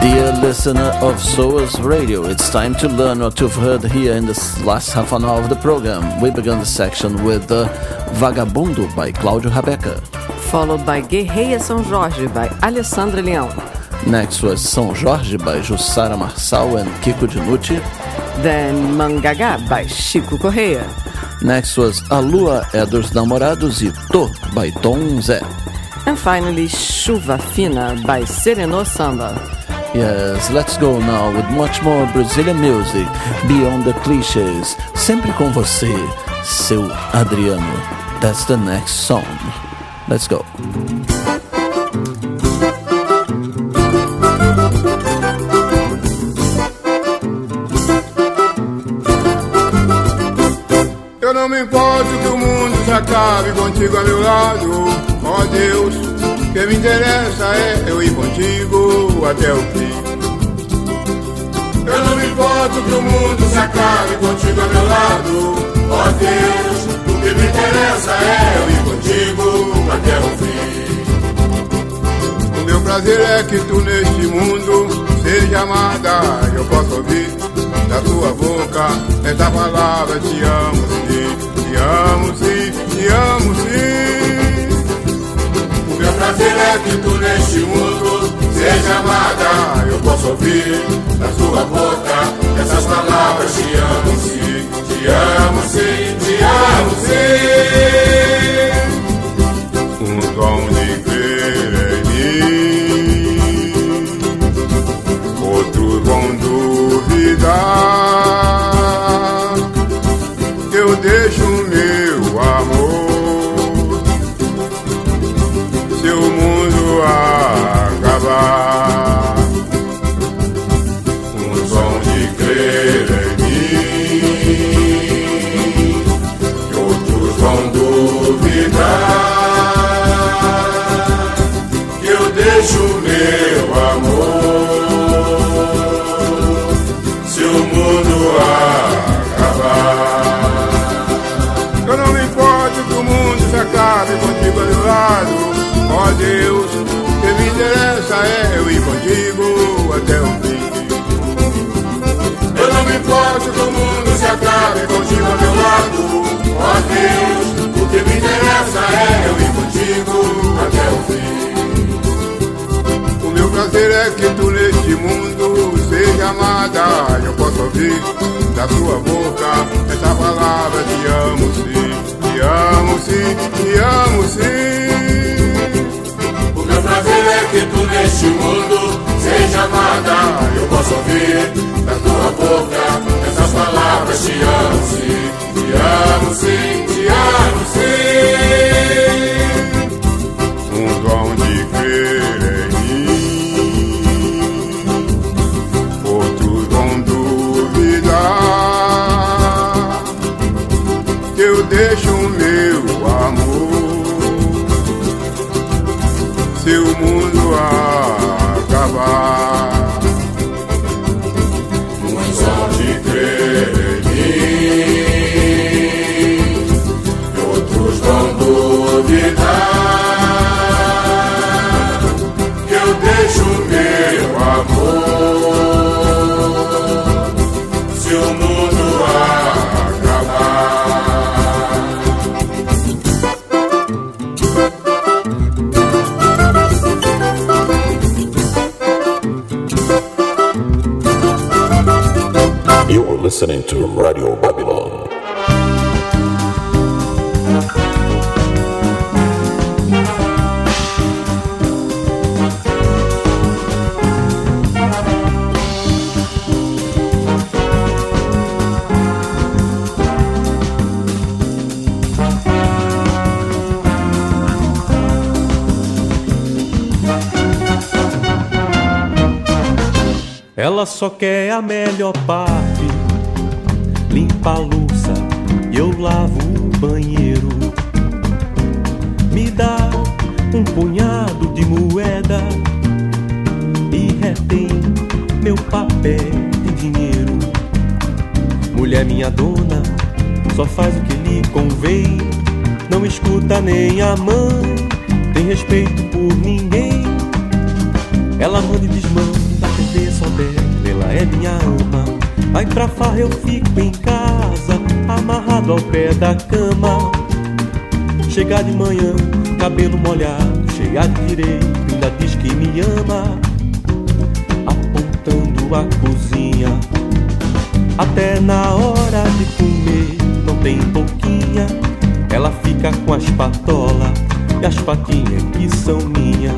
Dear listener of SOAS Radio, it's time to learn what you've heard here in this last half an hour of the program. We began the section with Vagabundo by Cláudio Rabeca. Followed by Guerreia São Jorge by Alessandra Leão. Next was São Jorge by Jussara Marçal and Kiko Dinucci. Then Mangagá by Chico Correia. Next was A Lua é dos Namorados e Tô by Tom Zé. And finally Chuva Fina by Serenô Samba. Yes, let's go now with much more Brazilian music, beyond the clichés. Sempre com você, seu Adriano. That's the next song. Let's go. Eu não me importo que o mundo se acabe contigo a meu lado. Ó Deus, o que me interessa é eu ir contigo até o fim. Eu não me importo que o mundo se acabe contigo a meu lado. Ó Deus, o que me interessa é eu ir contigo até o fim. O meu prazer é que tu neste mundo seja amada. Eu posso ouvir da tua boca esta palavra: te amo sim, te amo sim, te amo sim. O meu prazer é que tu neste mundo seja amada. Eu posso ouvir da sua boca essas palavras: te amo sim, te amo sim, te amo sim. Um dom de crer em mim, outros vão duvidar. Eu deixo o meu amor se o mundo acabar. Um som de crer em mim, que outros vão duvidar. Eu deixo o meu amor se o mundo acabar. acabe contigo ao meu lado. Ó Deus, o que me interessa é eu ir contigo até o fim. O meu prazer é que tu neste mundo seja amada. Eu posso ouvir da tua boca essa palavra: te amo sim, te amo sim, te amo sim. O meu prazer é que tu neste mundo seja amada. Eu posso ouvir da tua boca essas palavras: te amo sim, te amo sim, te amo sim. Um dom de crer em mim, outros vão duvidar que eu deixo o meu amor se o mundo acabar. Um dom de crer em mim, outros vão duvidar que eu deixo o meu amor se o mundo acabar. You're listening to Radio Babylon. Ela só quer a melhor parte, limpa a louça e eu lavo o banheiro. Me dá um punhado de moeda e retém meu papel de dinheiro. Mulher minha dona, só faz o que lhe convém, não escuta nem a mãe, tem respeito por ninguém. Ela manda e desmanda, só dela, ela é minha ama. Vai pra farra, eu fico em casa, amarrado ao pé da cama. Chegar de manhã, cabelo molhado, cheia de direito, ainda diz que me ama. Apontando a cozinha, até na hora de comer não tem boquinha. Ela fica com as patolas e as patinhas que são minhas.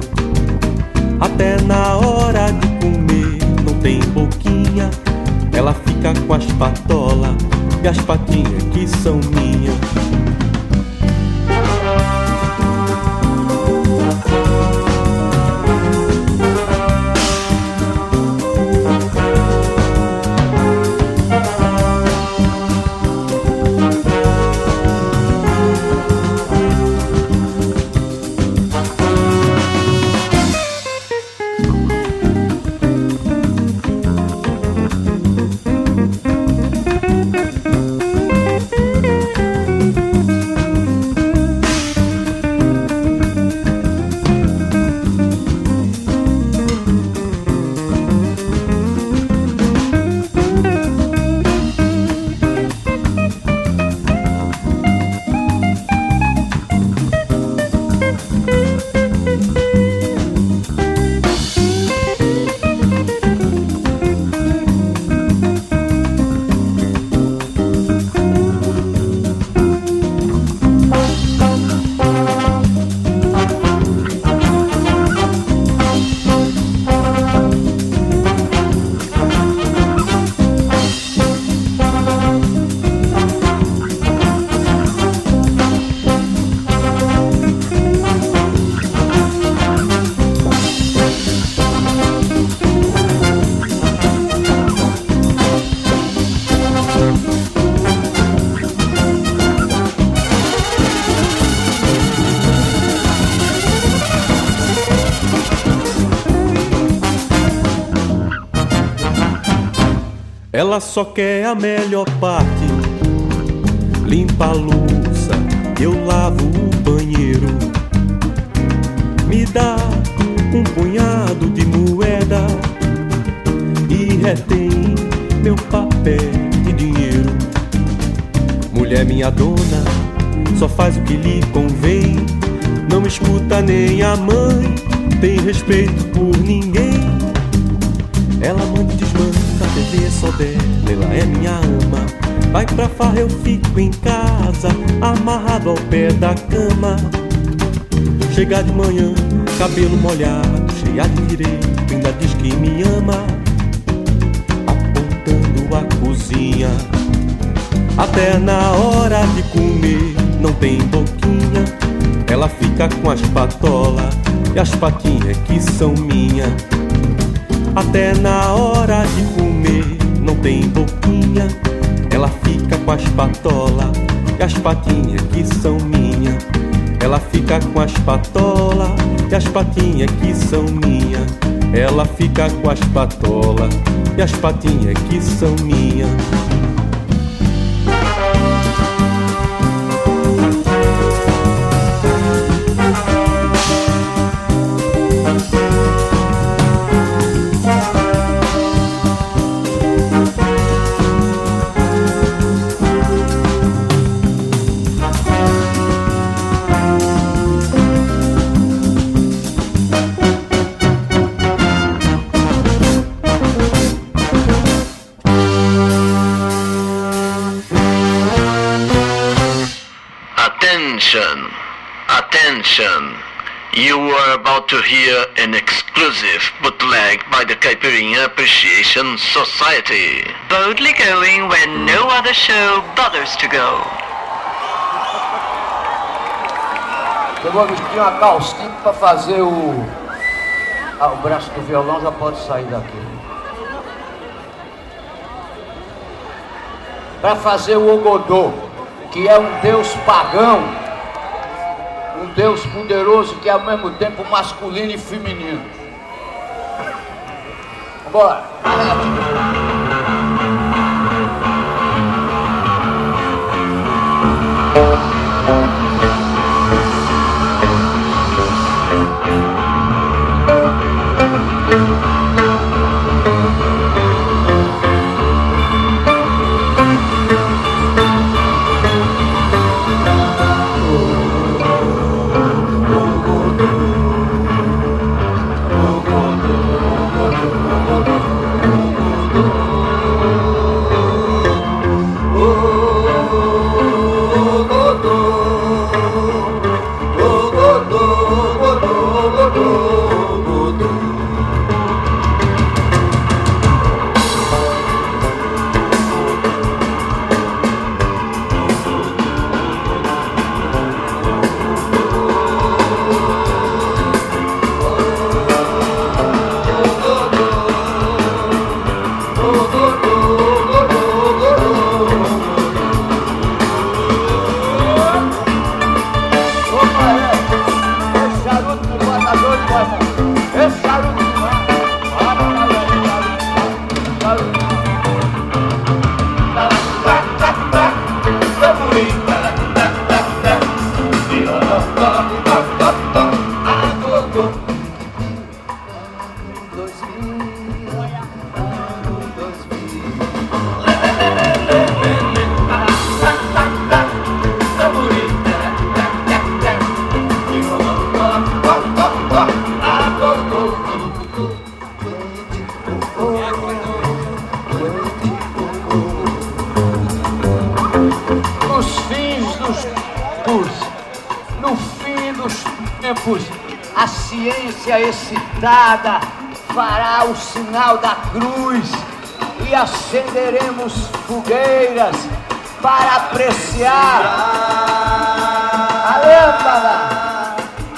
Até na hora de comer não tem boquinha. Ela fica com as patolas e as patinhas que são minhas. Ela só quer a melhor parte, limpa a louça, eu lavo o banheiro. Me dá um punhado de moeda e retém meu papel de dinheiro. é minha dona, só faz o que lhe convém. Não escuta nem a mãe, tem respeito por ninguém. Ela manda e desmanda, a TV é só dela, ela é minha ama. Vai pra farra, eu fico em casa, amarrado ao pé da cama. Chega de manhã, cabelo molhado, cheia de direito, ainda diz que me ama, apontando a cozinha. Até na hora de comer não tem boquinha, ela fica com as patolas e as patinhas que são minha. Até na hora de comer não tem boquinha, ela fica com as patolas e as patinhas que são minha. Ela fica com as patolas e as patinhas que são minha. Ela fica com as patolas e as patinhas que são minha. Attention! You are about to hear an exclusive bootleg by the Caipirinha Appreciation Society. Boldly going where no other show bothers to go. Eu vou vestir uma calcinha para fazer o braço do violão, já pode sair daqui. Para fazer o Ogodô, que é um deus pagão, um deus poderoso que é ao mesmo tempo masculino e feminino. Bora! A ciência excitada fará o sinal da cruz e acenderemos fogueiras para apreciar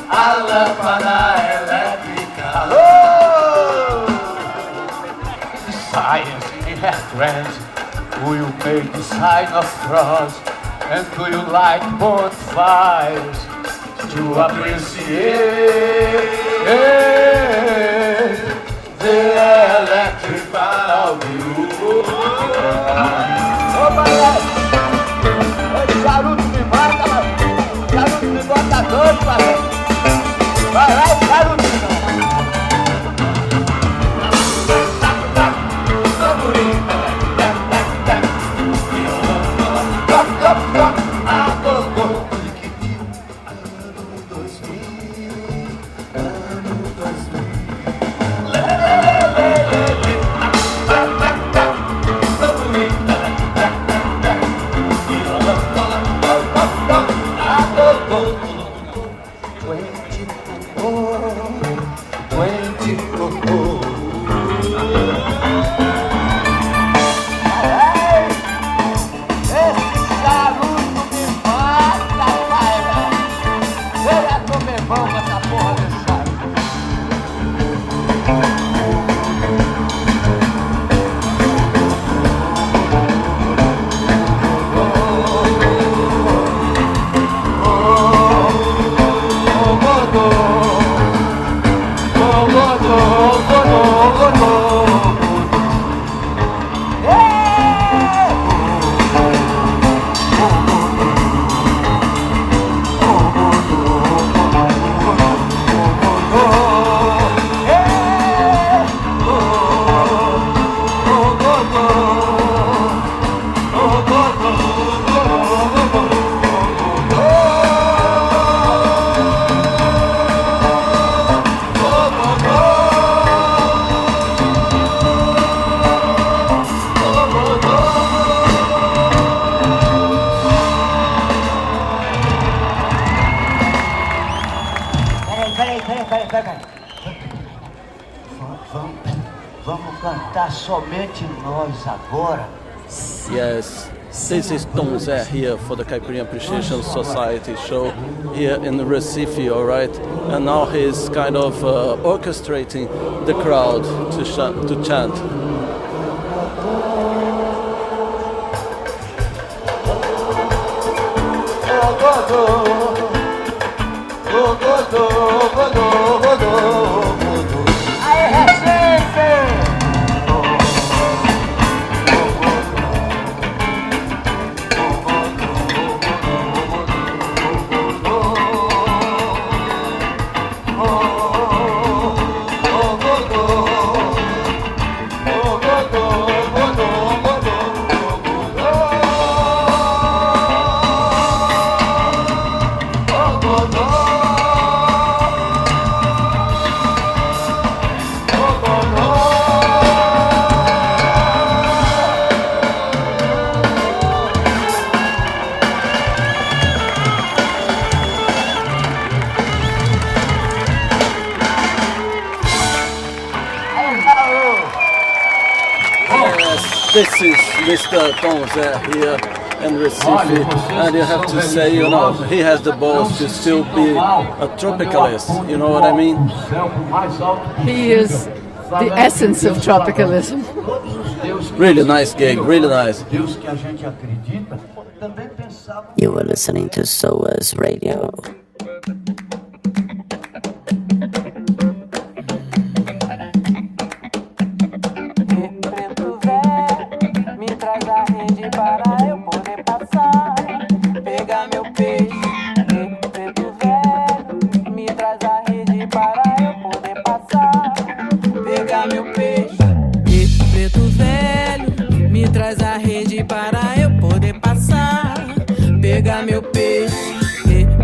a lâmpada elétrica. Alô! Science in her trance will make the sign of cross and will light bonfires to appreciate the electric power. Opa, esse charuto me mata, mas charuto me bota doido, mas vai lá, charuto. Stop. Vamos essa porra dessa. Peraí. Vamos cantar somente nós agora. Yes, this is Tom Zé here for the Caipirinha Appreciation Society show here in Recife, all right? And now he's kind of orchestrating the crowd to chant. Aí, Recife! This is Mr. Tom Zé here in Recife, and you have to say, you know, he has the balls to still be a tropicalist, you know what I mean? He is the essence of tropicalism. Really nice gig, really nice. You were listening to SOAS Radio. Traz a rede para eu poder passar, pegar meu peixe.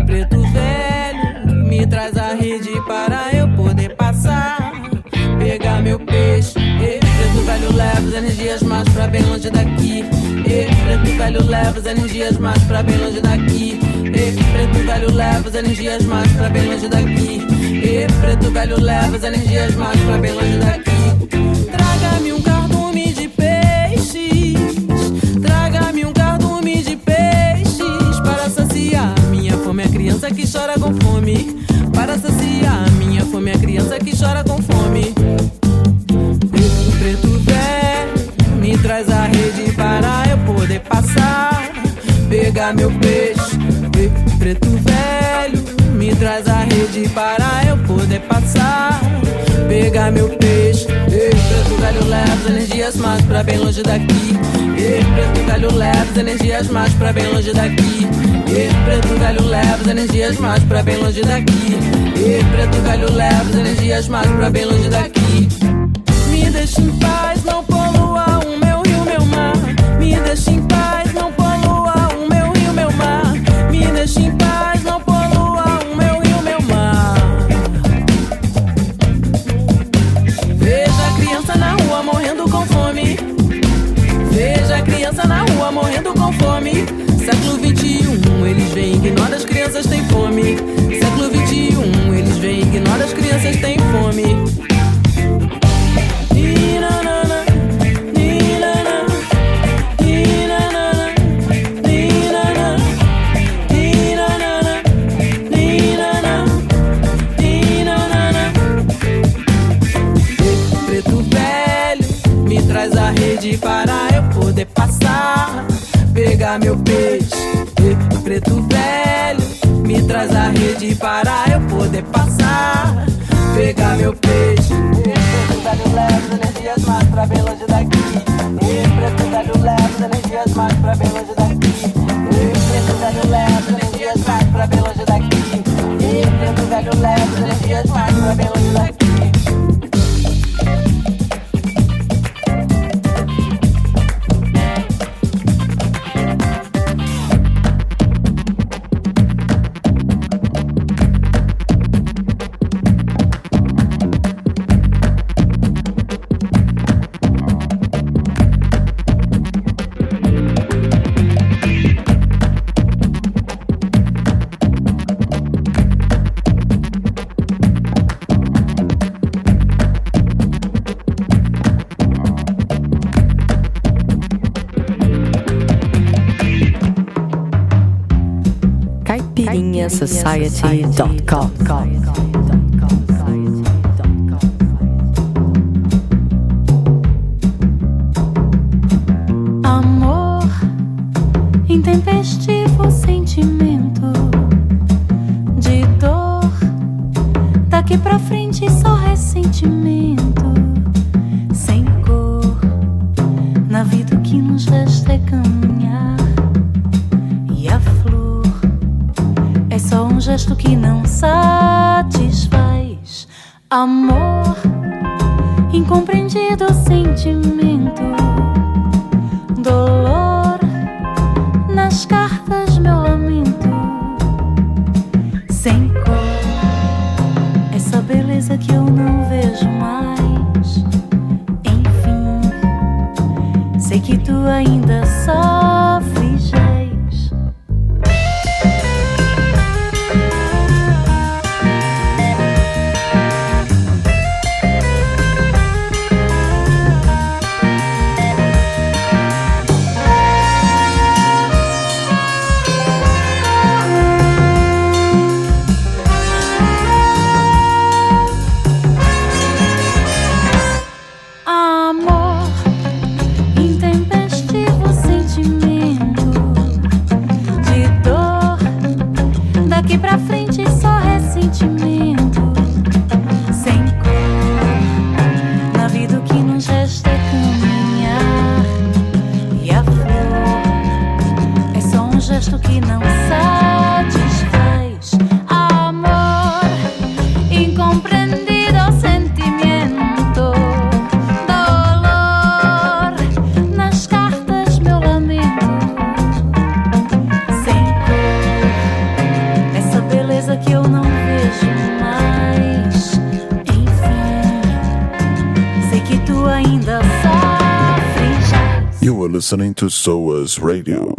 Preto velho, me traz a rede para eu poder passar, pegar meu peixe. Preto velho, leva as energias mais pra bem longe daqui. Preto velho, leva as energias mais pra bem longe daqui. Preto velho, leva as energias mais pra bem longe daqui. Preto velho, leva as energias mais pra bem longe daqui. Traga-me um cardume de peixes, traga-me um cardume de peixes para saciar minha fome, a criança que chora com fome. Para saciar minha fome, a criança que chora com fome. Preto velho, me traz a rede para eu poder passar, pegar meu peixe. Preto velho, me traz a rede para eu poder passar, pegar meu peixe. Preto velho, leva as energias mais pra bem longe daqui. Preto velho, leva as energias mais pra bem longe daqui. Preto velho, leva as energias mais pra bem longe daqui. Preto velho, leva as energias mais pra bem longe daqui. Me deixa em paz, não polua o meu rio, meu mar. Me deixa em paz, não polua o meu rio, meu mar. Me deixa em paz, não polua o meu rio, meu mar. Veja a criança na rua morrendo com fome. Veja a criança na rua morrendo com fome. Século 21, eles vêm, ignora as crianças têm fome. Século 21, eles vêm, ignora as crianças têm fome. E na na na. faz a rede para eu poder passar, pegar meu peixe. Empresário leva as energias mais pra bem longe daqui. Empresário leva as energias mais pra bem longe daqui. Empresário leva as energias mais pra bem longe daqui. Empresário leva as energias mais pra bem longe daqui. Society.com. Amor, intempestivo sentimento de dor. Daqui pra frente só ressentimento. Sem cor, na vida o que nos resta é caminhar. E a flor é só um gesto que não satisfaz. Amor, incompreendido sentimento. Dolor, nas cartas meu lamento. Sem cor, essa beleza que eu não vejo mais. Enfim, sei que tu ainda sofres. Listening to SOAS Radio.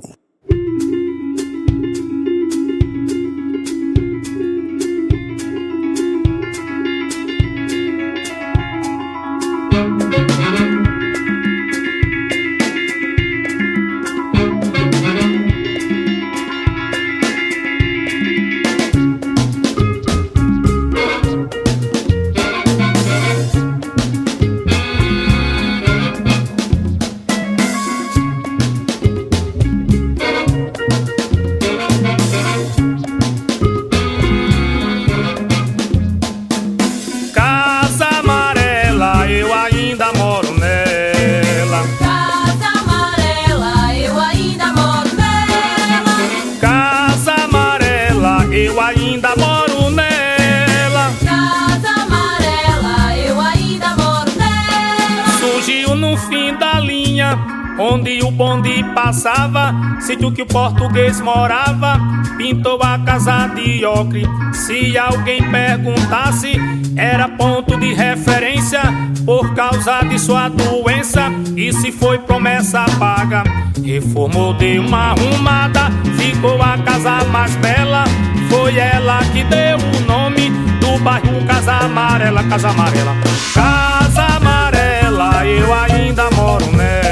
Onde o bonde passava, sítio que o português morava, pintou a casa de ocre. Se alguém perguntasse, era ponto de referência por causa de sua doença. E se foi promessa paga, reformou, deu uma arrumada, ficou a casa mais bela. Foi ela que deu o nome do bairro Casa Amarela. Casa Amarela, Casa Amarela, eu ainda moro nela.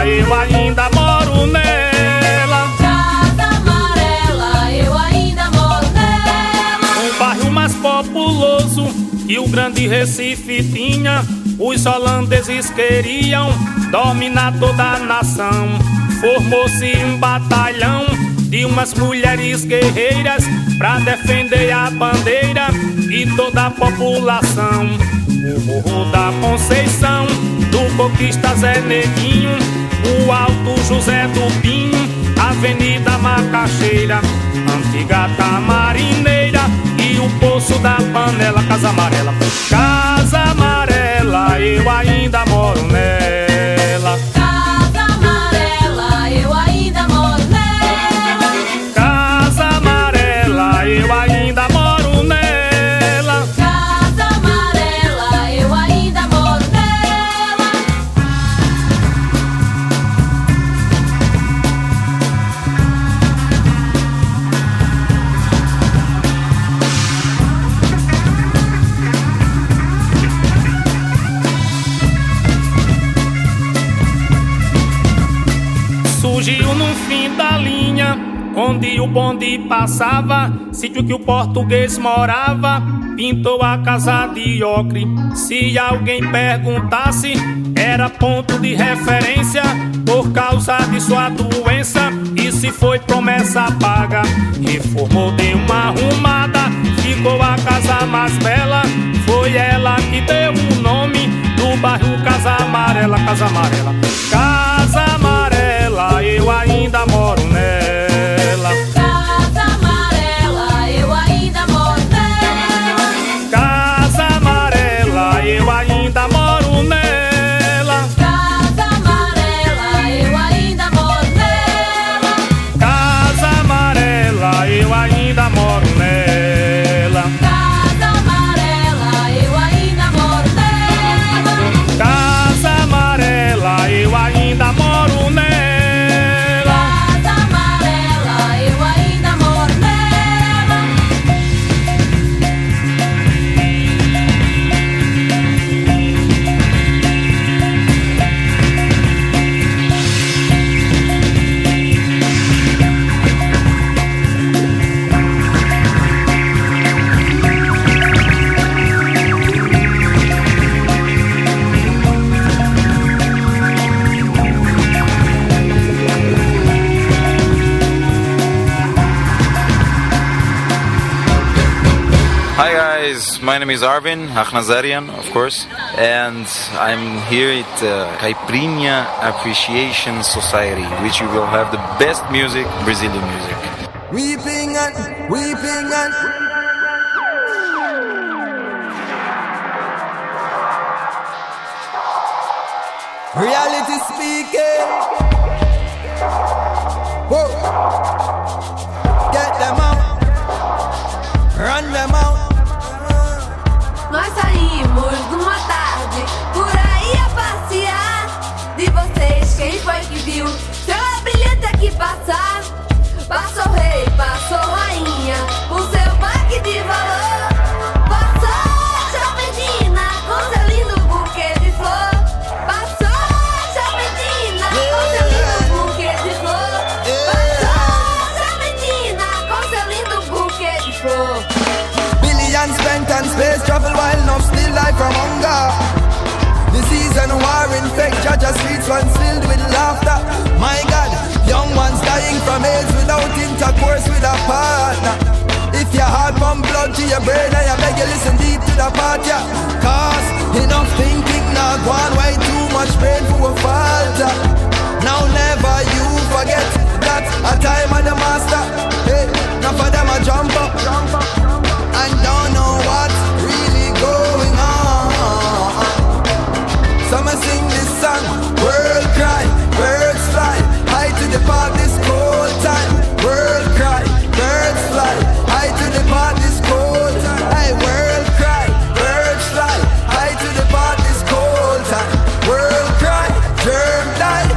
Eu ainda moro nela. Casa Amarela, eu ainda moro nela. Um bairro mais populoso que o grande Recife tinha. Os holandeses queriam dominar toda a nação. Formou-se um batalhão de umas mulheres guerreiras pra defender a bandeira e toda a população. O Morro da Conceição, do Conquista Zé Neguinho, o Alto José do Pinho, Avenida Macaxeira, Antiga Tamarineira e o Poço da Panela. Casa Amarela, Casa Amarela, eu ainda moro nela. Casa Amarela, eu ainda moro nela. Casa Amarela, eu ainda moro nela. Casa Amarela, eu ainda moro nela. Surgiu no fim da linha, onde o bonde passava, sítio que o português morava, pintou a casa de ocre. Se alguém perguntasse, era ponto de referência, por causa de sua doença. E se foi promessa paga, reformou, deu uma arrumada, ficou a casa mais bela. Foi ela que deu o nome do bairro Casa Amarela. Casa Amarela, Casa Amarela, eu ainda moro nela. Casa Amarela, eu ainda moro nela. Casa Amarela, eu ainda moro nela. Casa Amarela, eu ainda moro nela. Casa Amarela, eu ainda moro nela. Casa Amarela, eu ainda moro nela. Casa Amarela, eu ainda moro nela. Casa Amarela, eu ainda moro nela. Hi guys, my name is Arvin Akhnazarian, of course, and I'm here at Caipirinha Appreciation Society, which you will have the best music, Brazilian music. Weeping and reality speaking. Whoa. Get them out, run them out. Nós saímos numa tarde por aí a passear. De vocês, quem foi que viu seu brilhante aqui passar? Passou rei, passou rainha, com seu baque de valor. Passou Chavedina, com seu lindo buquê de flor. Passou Chavedina, com seu lindo buquê de flor. Passou Chavedina, com seu lindo buquê de flor. Billions spent on space travel while enough still life from hunger. Disease and war infect Jaja streets once filled with laughter. My God, young ones dying from AIDS without intercourse with a partner. If your heart pump blood to your brain, I beg you listen deep to the part, yeah. Cause enough thinking not one way, too much pain for a falter. Now never you forget that a time of the master. Hey, now for them I jump up and don't know what's really going on. Some sing this song, world cry, birds fly, high to the park this cold time. World cry, birds fly, high to the park this cold time. Hey, world cry, birds fly, high to the park this cold time. World cry, germ die,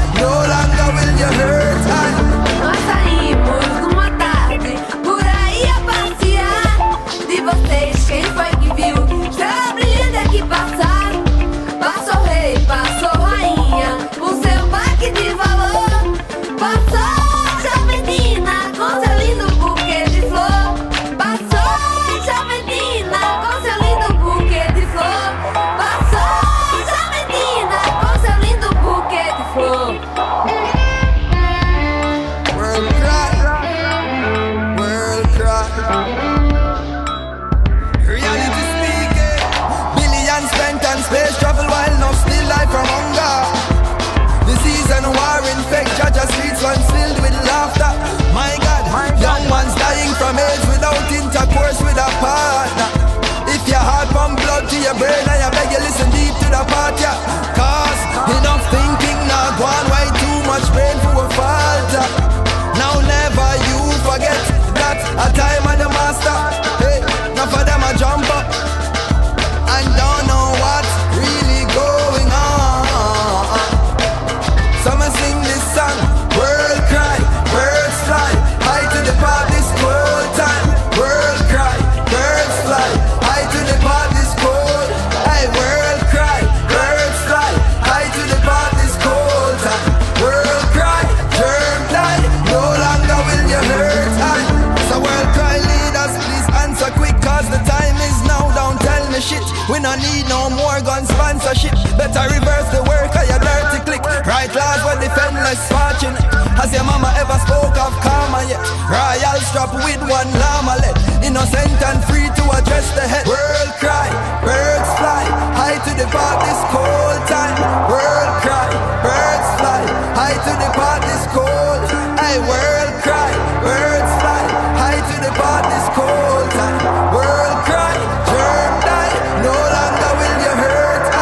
innocent and free to address the head. World cry, birds fly, high to depart this cold time. World cry, birds fly, high to depart this cold. Hey, world cry, birds fly, high to depart this cold time. World cry, germ die, no longer will you hurt I.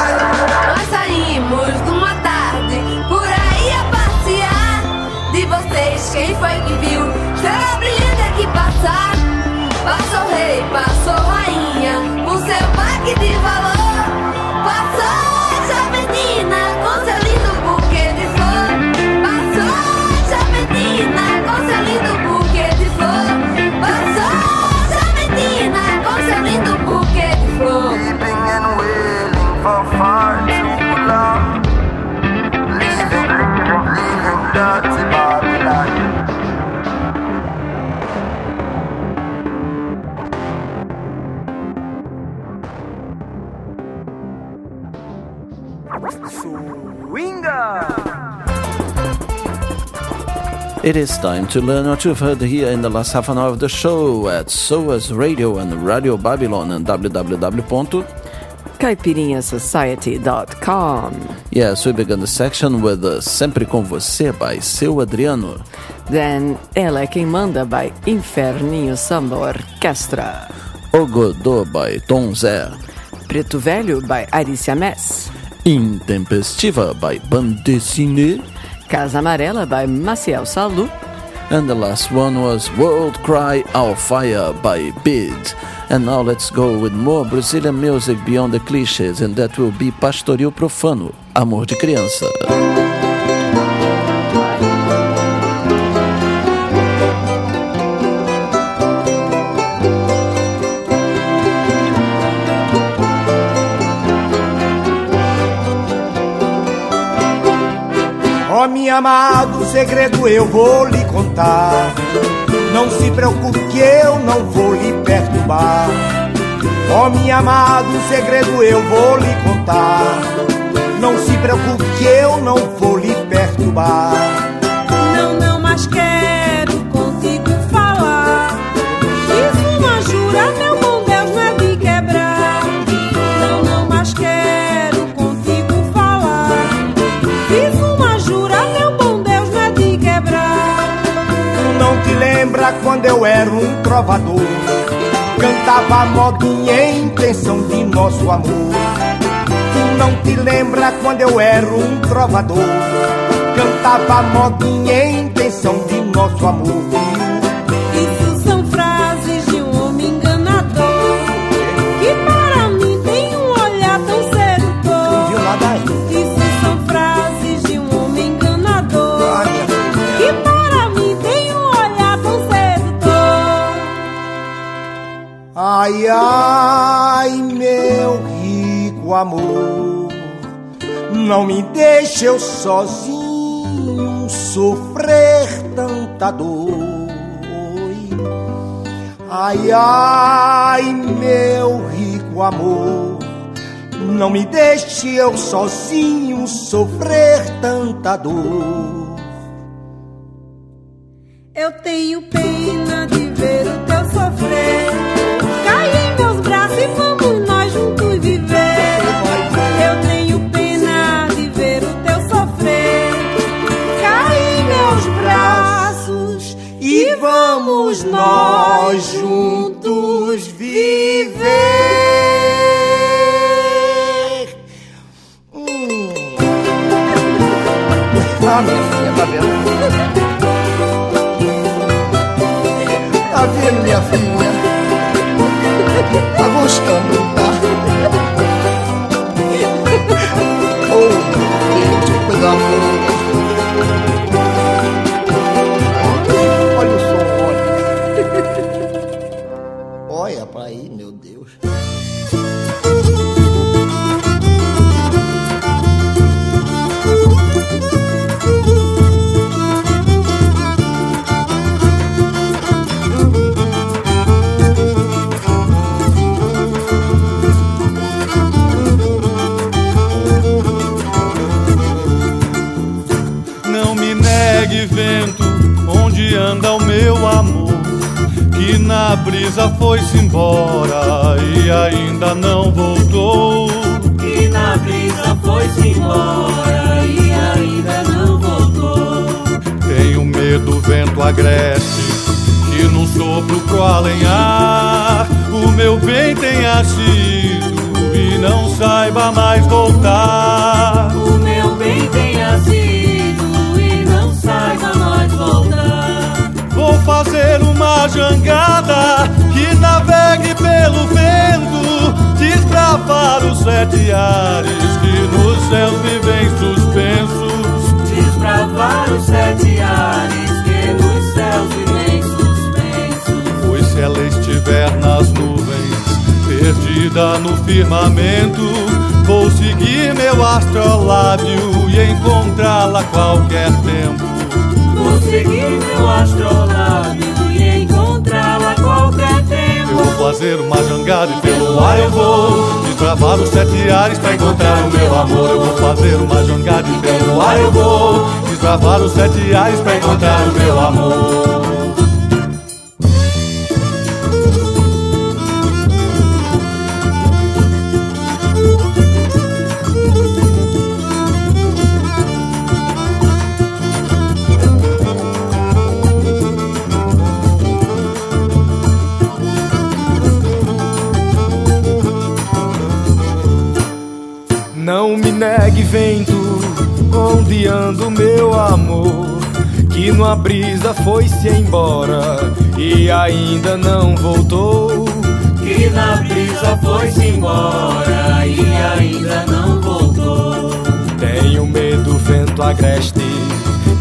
Nós saímos numa tarde por aí a passear. De vocês, quem foi que viu estrela brilhante aqui passar? Passou rei, passou rainha, com seu parque de valor. Passou a menina com seu lindo buquê de flor. Passou a menina com seu lindo buquê de flor. Passou a menina com seu lindo buquê de flor. Weeping and wailing for far too long. Leaving dirty Babylon. It is time to learn what you've heard here in the last half an hour of the show at SOAS Radio and Radio Babylon and www.caipirinhasociety.com. Yes, we began the section with Sempre Com Você by Seu Adriano. Then Ela é Quem Manda by Inferninho Samba Orquestra. O Godô by Tom Zé. Preto Velho by Aricia Mess. Intempestiva by Bande Dessinée. Casa Amarela by Maciel Salu. And the last one was World Cry Our Fire by Bid. And now let's go with more Brazilian music beyond the clichés, and that will be Pastoril Profano, Amor de Criança. Ó meu amado, segredo eu vou lhe contar. Não se preocupe que eu não vou lhe perturbar. Ó meu amado, segredo eu vou lhe contar. Não se preocupe que eu não vou lhe perturbar. Não, mas quero contigo falar. Fiz uma jura, meu bom Deus, não é de quebrar. Não, mas quero contigo falar. Fiz uma jura, meu bom Deus, não é de quebrar. Tu não te lembra quando eu era um trovador? Cantava a modinha em intenção de nosso amor. Tu não te lembra quando eu era um trovador? Cantava a modinha em intenção de nosso amor. Isso são frases de um homem enganador, que para mim tem um olhar tão sedutor. Isso são frases de um homem enganador, que para mim tem um olhar tão sedutor. Ai, ai, meu rico amor, não me deixe eu sozinho sofrer tanta dor. Ai, ai, meu rico amor, não me deixe eu sozinho sofrer tanta dor. Eu tenho pena de ver o teu sofrer. Cai em meus braços e vamos nós juntos viver. Eu tenho pena de ver o teu sofrer. Cai em meus braços e vamos nós juntos viver. Ah, minha filha, tá vendo? Tá vendo, minha filha? Tá gostando, tá? Oh, meu Deus, que coisa boa. Olha o som, olha. Olha pra aí, meu Deus. Vento, onde anda o meu amor? que na brisa foi-se embora e ainda não voltou. Que na brisa foi-se embora e ainda não voltou. Tenho medo, o vento agreste, que num sopro pro alenhar o meu bem tenha sido e não saiba mais voltar. O meu bem tenha sido e não saiba mais voltar. Vou fazer uma jangada que navegue pelo vento, desbravar os 7 ares que nos céus vivem suspensos. Desbravar os 7 ares que nos céus vivem suspensos. Pois se ela estiver nas nuvens, perdida no firmamento, vou seguir meu astrolábio e encontrá-la a qualquer tempo. Vou seguir meu astrolábio e encontrá-la a qualquer tempo. Eu vou fazer uma jangada e pelo ar eu vou desbravar os 7 ares pra encontrar o meu amor. Eu vou fazer uma jangada e pelo ar eu vou desbravar os 7 ares pra encontrar o meu amor. Não me negue, vento, onde anda o meu amor, que numa brisa foi-se embora e ainda não voltou. Que na brisa foi-se embora e ainda não voltou. Tenho medo, vento agreste,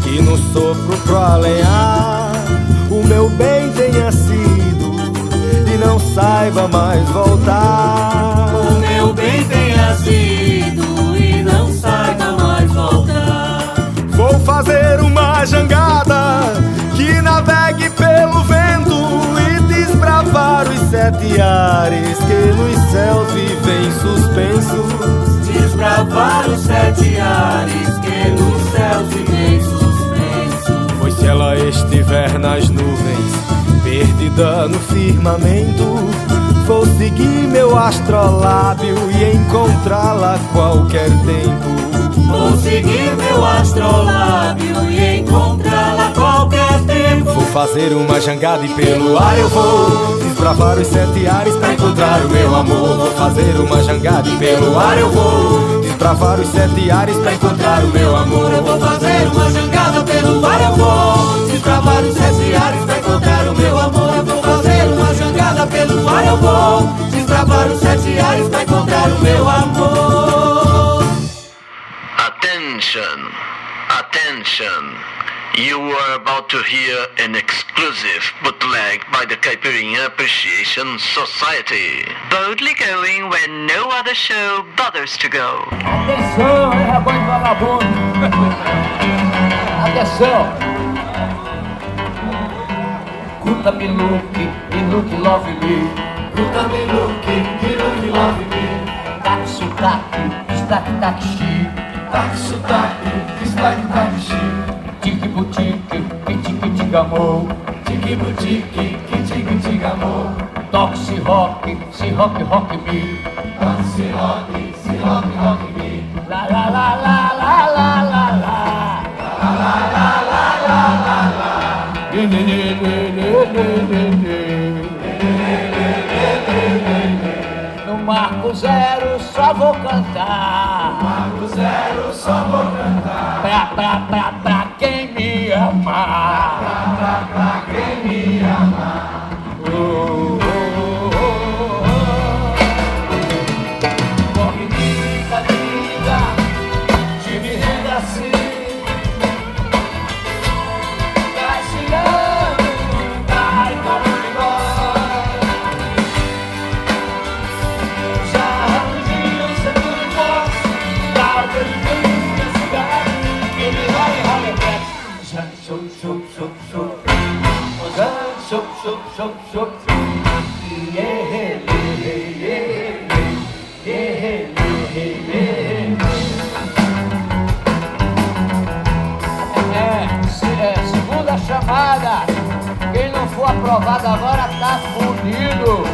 que no sopro pro alenhar o meu bem tenha sido e não saiba mais voltar. O meu bem tenha sido e não saiba mais voltar. Vou fazer uma jangada que navegue pelo vento e desbravar os 7 ares que nos céus vivem suspensos. Desbravar os 7 ares que nos céus vivem suspensos. Pois se ela estiver nas nuvens, perdida no firmamento, vou seguir meu astrolábio e encontrá-la a qualquer tempo. Vou seguir meu astrolábio e encontrá-la a qualquer tempo. Vou fazer uma jangada e pelo ar eu vou desbravar os 7 ares pra encontrar o meu amor. Vou fazer uma jangada e pelo ar eu vou desbravar os 7 ares pra encontrar o meu amor. Eu vou fazer uma jangada pelo ar eu vou desbravar os 7 ares pra encontrar o meu amor. Eu vou fazer uma jangada pelo ar eu vou desbravar os 7 ares pra encontrar o meu amor. Attention, attention. You are about to hear an exclusive bootleg by the Caipirinha Appreciation Society. Boldly going where no other show bothers to go. Atenção, hein, rebanho de vagabundo. Atenção. Guta me look, love me. Guta me look, love me. Taque, sotaque, destaque, taxi. Taque, sotaque, destaque, taxi. Tique, boutique, tique, tigamou. Tique, boutique, tique, tigamou. Toque, se rock, rock me. Toque, se rock, rock me. La la la la la la la la. La la la la la la la. No Marco Zero só vou cantar. Marco Zero só vou cantar. Pra quem me ama. Pra quem me ama. Corre, liga, te me renda assim. Vai chegando, vai como igual. Já arranjei um segundo posso. Dá o que ele tem, esse cara, ele vai ralegar. Já, chup, chup, chup, chup. Já, chup, chup, chup, chup. Segunda chamada. Quem não for aprovado agora, tá fudido.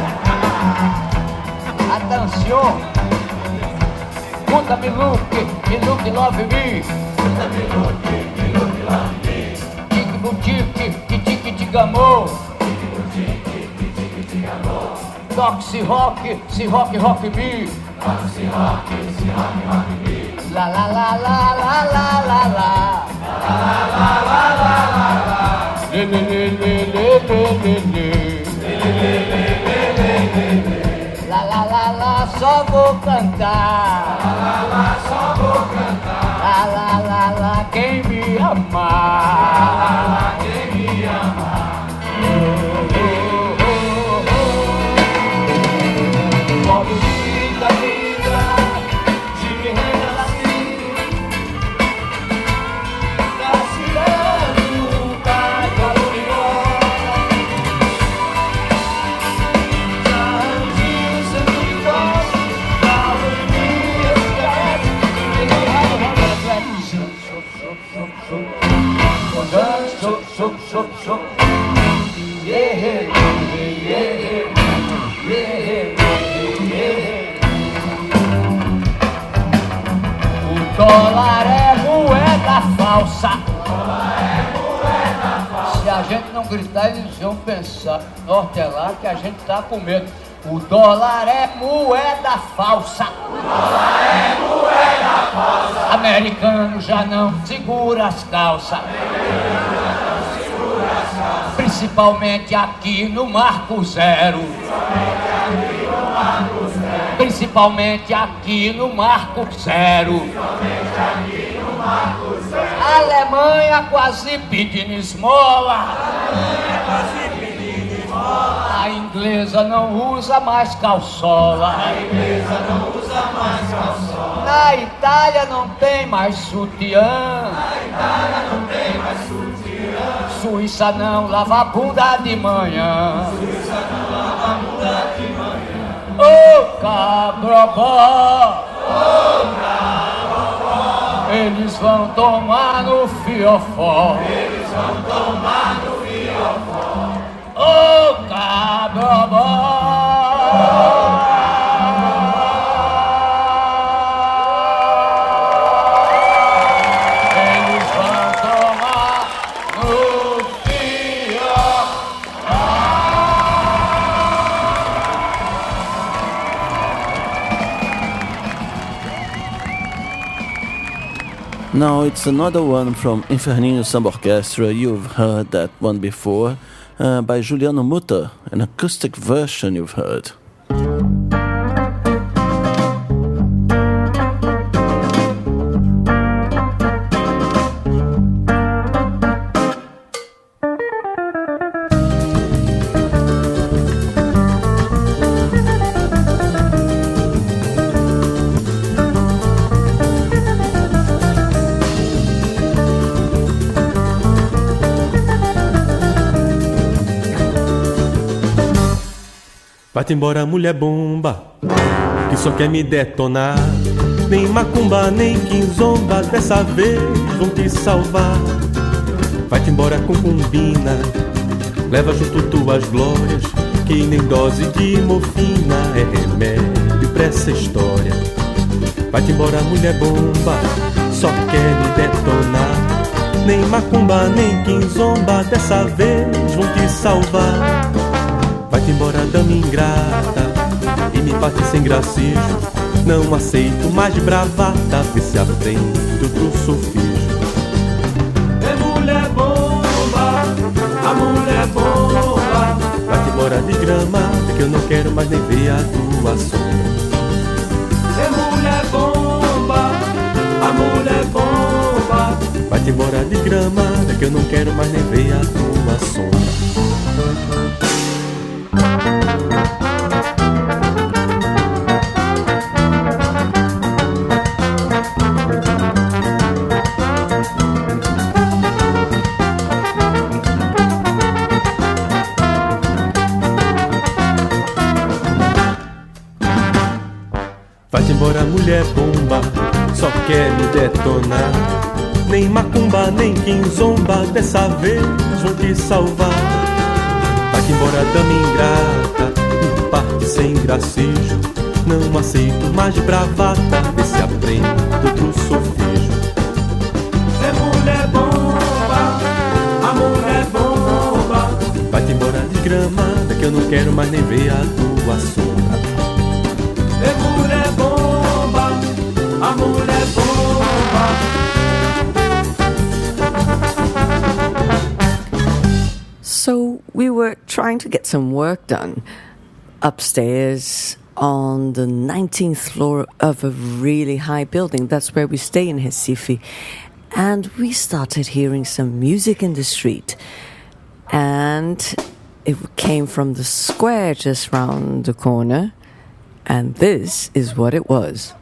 Atenção. Puta Miluque, Miluque love me. Puta Miluque, Miluque love me. Tique boutique, tique tique amor. Tique boutique, tique tique amor. Toxi rock, se rock rock me. Toxi rock, se rock rock me. La la la la la la la la. La la la la la la la. Le le le le le le le le. Le le le le le le le. La la la la, só vou cantar. La la la, só vou cantar. La la la la, quem me amar. La la la, quem me amar. Modo da vida, de guerreira assim. Da cidade, da gloriosa. O dólar é moeda falsa. Se a gente não gritar, eles vão pensar. Norte é lá que a gente tá com medo. O dólar é moeda falsa. O dólar é moeda falsa. Americano já não segura as calças. Principalmente aqui no Marco Zero. Principalmente aqui no Marco Zero. A Alemanha quase pedindo esmola. A inglesa não usa mais calçola. Na Itália não tem mais sutiã. Suíça não lava a bunda de manhã. Ô cabrobó, eles vão tomar no fiofó. Ô cabrobó. Now it's another one from Inferninho Samba Orchestra. You've heard that one before by Juliano Mutter, an acoustic version you've heard. Vai-te embora, mulher bomba, que só quer me detonar. Nem macumba, nem quinzomba, dessa vez vão te salvar. Vai-te embora, concumbina, leva junto tuas glórias, que nem dose de morfina é remédio pra essa história. Vai-te embora, mulher bomba, só quer me detonar. Nem macumba, nem quinzomba, dessa vez vão te salvar. Vai-te embora, dama ingrata, e me bate sem gracejo. Não aceito mais bravata, vê se aprendo do sofismo. É mulher bomba, a mulher bomba. Vai-te embora de gramada, que eu não quero mais nem ver a tua sombra. É mulher bomba, a mulher bomba. Vai-te embora de gramada, que eu não quero mais nem ver a tua sombra. Vai-te embora, mulher bomba, só quer me detonar. Nem macumba, nem quinzomba, dessa vez vão te salvar. Vai-te embora, dama ingrata, um parte sem gracejo. Não aceito mais de bravata, vê se aprende outro solfejo. É mulher bomba, a mulher bomba. Vai-te embora desgramada, que eu não quero mais nem ver a tua sombra. É mulher bomba, a mulher bomba. So we were trying to get some work done upstairs on the 19th floor of a really high building. That's where we stay in Recife. And we started hearing some music in the street. And it came from the square just round the corner. And this is what it was.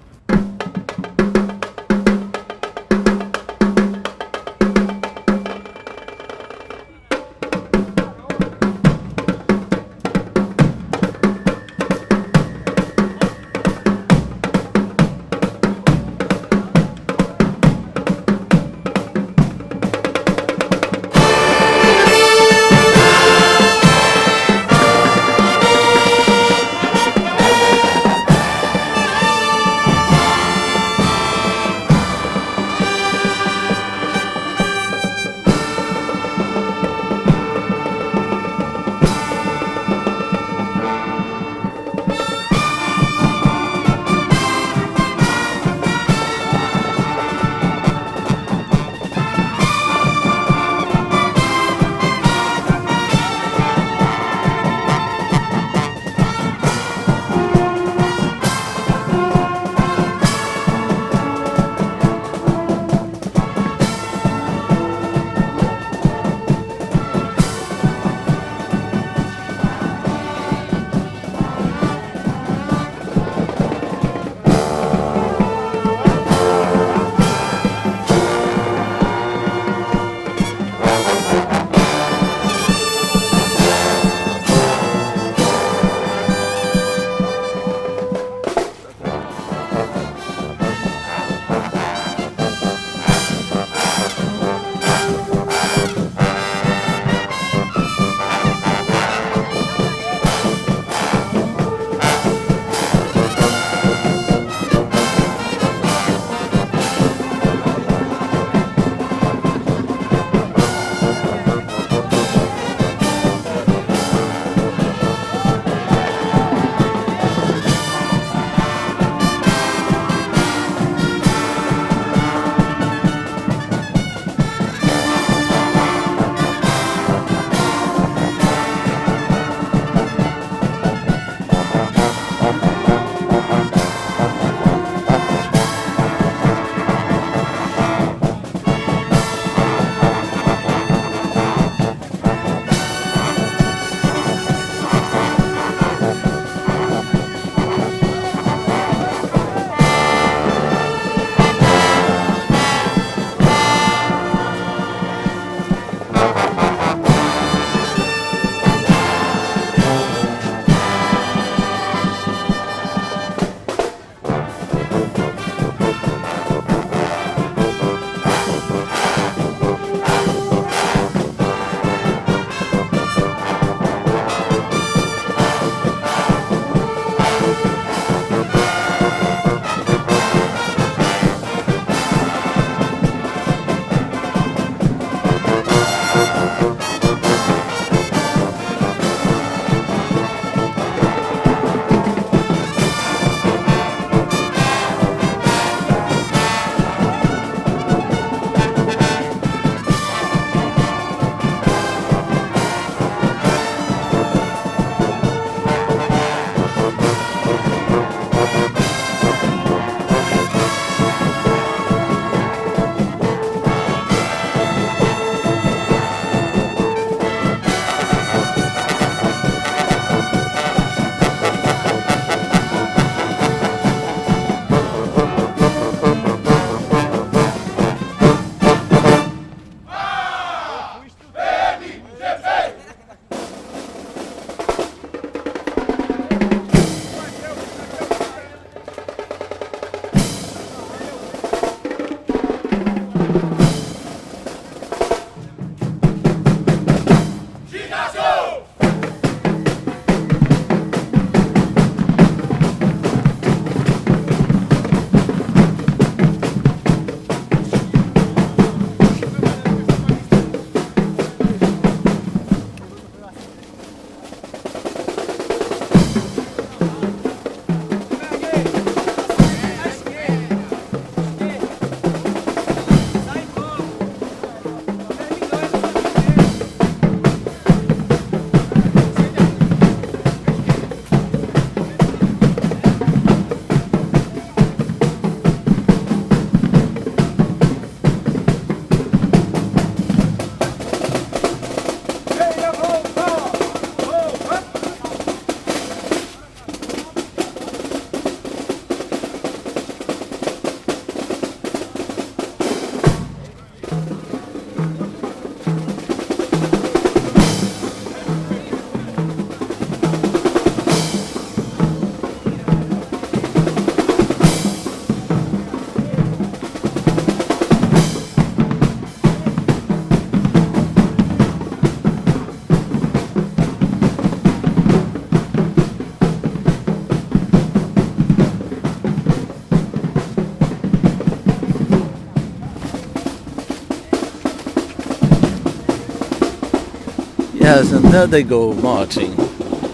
Yes, and there they go marching.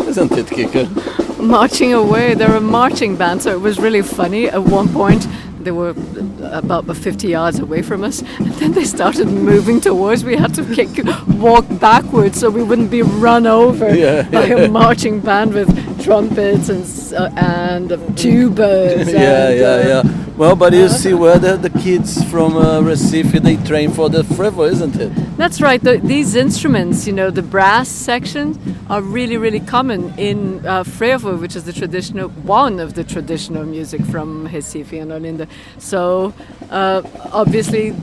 Isn't it, Kika? Marching away. They're a marching band, so it was really funny. At one point, they were about 50 yards away from us, and then they started moving towards. We had to walk backwards so we wouldn't be run over by a marching band with trumpets and tubas. Yeah. Well, but you see where the kids from Recife, they train for the frevo, isn't it? That's right. These instruments, the brass sections, are really, really common in frevo, which is one of the traditional music from Recife and Olinda. So obviously,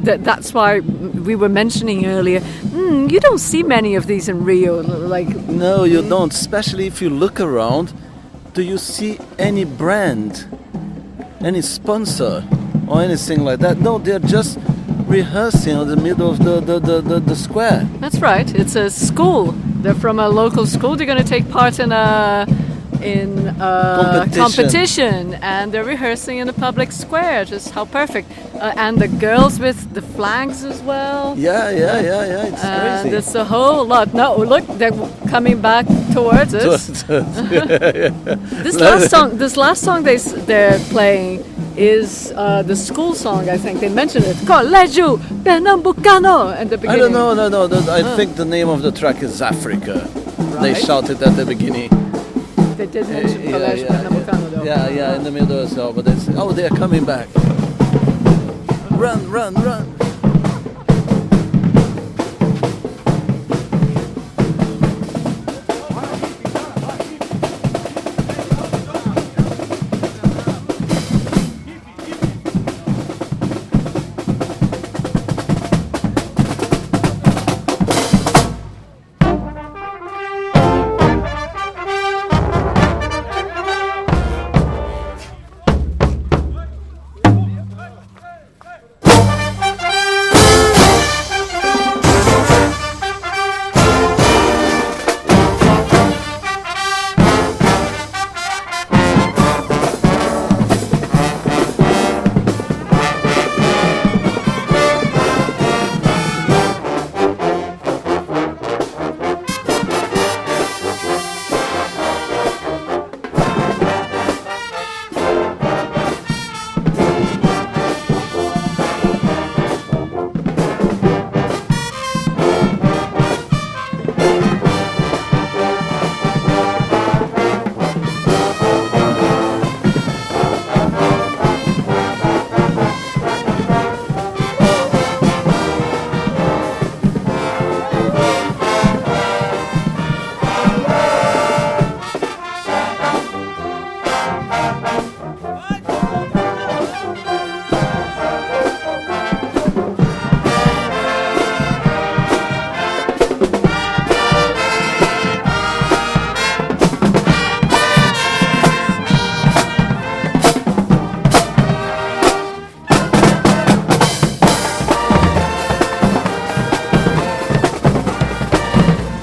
that's why we were mentioning earlier. You don't see many of these in Rio, No, you don't. Especially if you look around. Do you see any brand, any sponsor, or anything like that? No, they're just rehearsing in the middle of the square. That's right. It's a school. They're from a local school. They're going to take part in a competition, and they're rehearsing in a public square. Just how perfect. And the girls with the flags as well. Yeah. It's crazy. There's a whole lot. No, look, they're coming back towards us. This last song they're playing is the school song. I think they mentioned it. Colégio Pernambucano at the beginning. I don't know. I think the name of the track is Africa. Right. They shouted at the beginning. They did mention Colégio Pernambucano, though. Yeah, in the middle as well. But they're coming back. Run.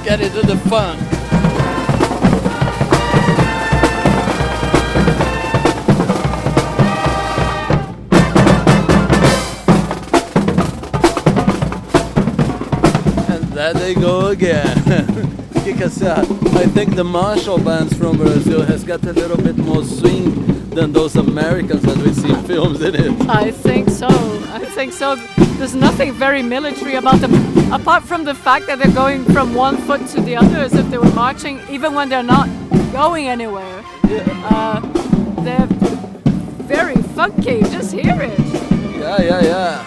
Get into the funk. And there they go again. Kika said, I think the martial bands from Brazil has got a little bit more swing than those Americans that we see in films, in it. I think so. There's nothing very military about them, apart from the fact that they're going from one foot to the other as if they were marching, even when they're not going anywhere. They're very funky. Just hear it. Yeah.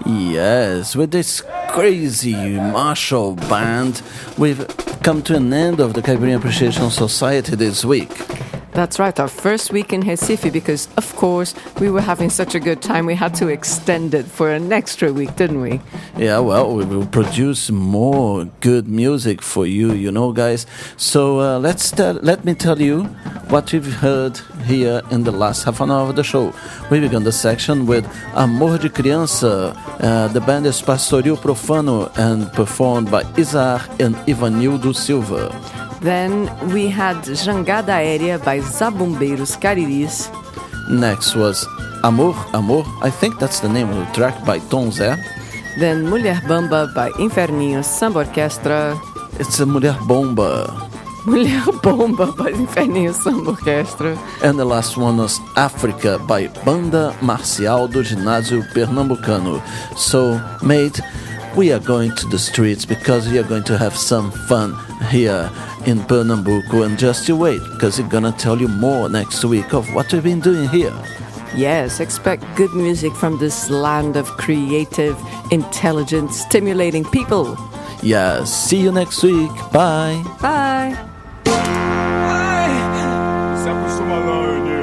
Yes, with this crazy martial band, we've come to an end of the Caipirinha Appreciation Society this week. That's right, our first week in Recife, because, of course, we were having such a good time, we had to extend it for an extra week, didn't we? Yeah, well, we will produce more good music for you, you know, guys. So let me tell you what we've heard here in the last half an hour of the show. We began the section with Amor de Criança. The band is Pastoril Profano and performed by Izar and Ivanildo Silva. Then we had Jangada Aérea by Zabumbeiros Cariris. Next was Amor, Amor, I think that's the name of the track, by Tom Zé. Then Mulher Bamba by Inferninho Samba Orquestra. It's a Mulher Bomba. Mulher Bomba by Inferninho Samba Orquestra. And the last one was África by Banda Marcial do Ginásio Pernambucano. So, mate, we are going to the streets because we are going to have some fun here in Pernambuco, and just you wait, because we're gonna tell you more next week of what we've been doing here. Yes, expect good music from this land of creative, intelligent, stimulating people. Yes, see you next week. Bye. Bye. Se acostuma lá,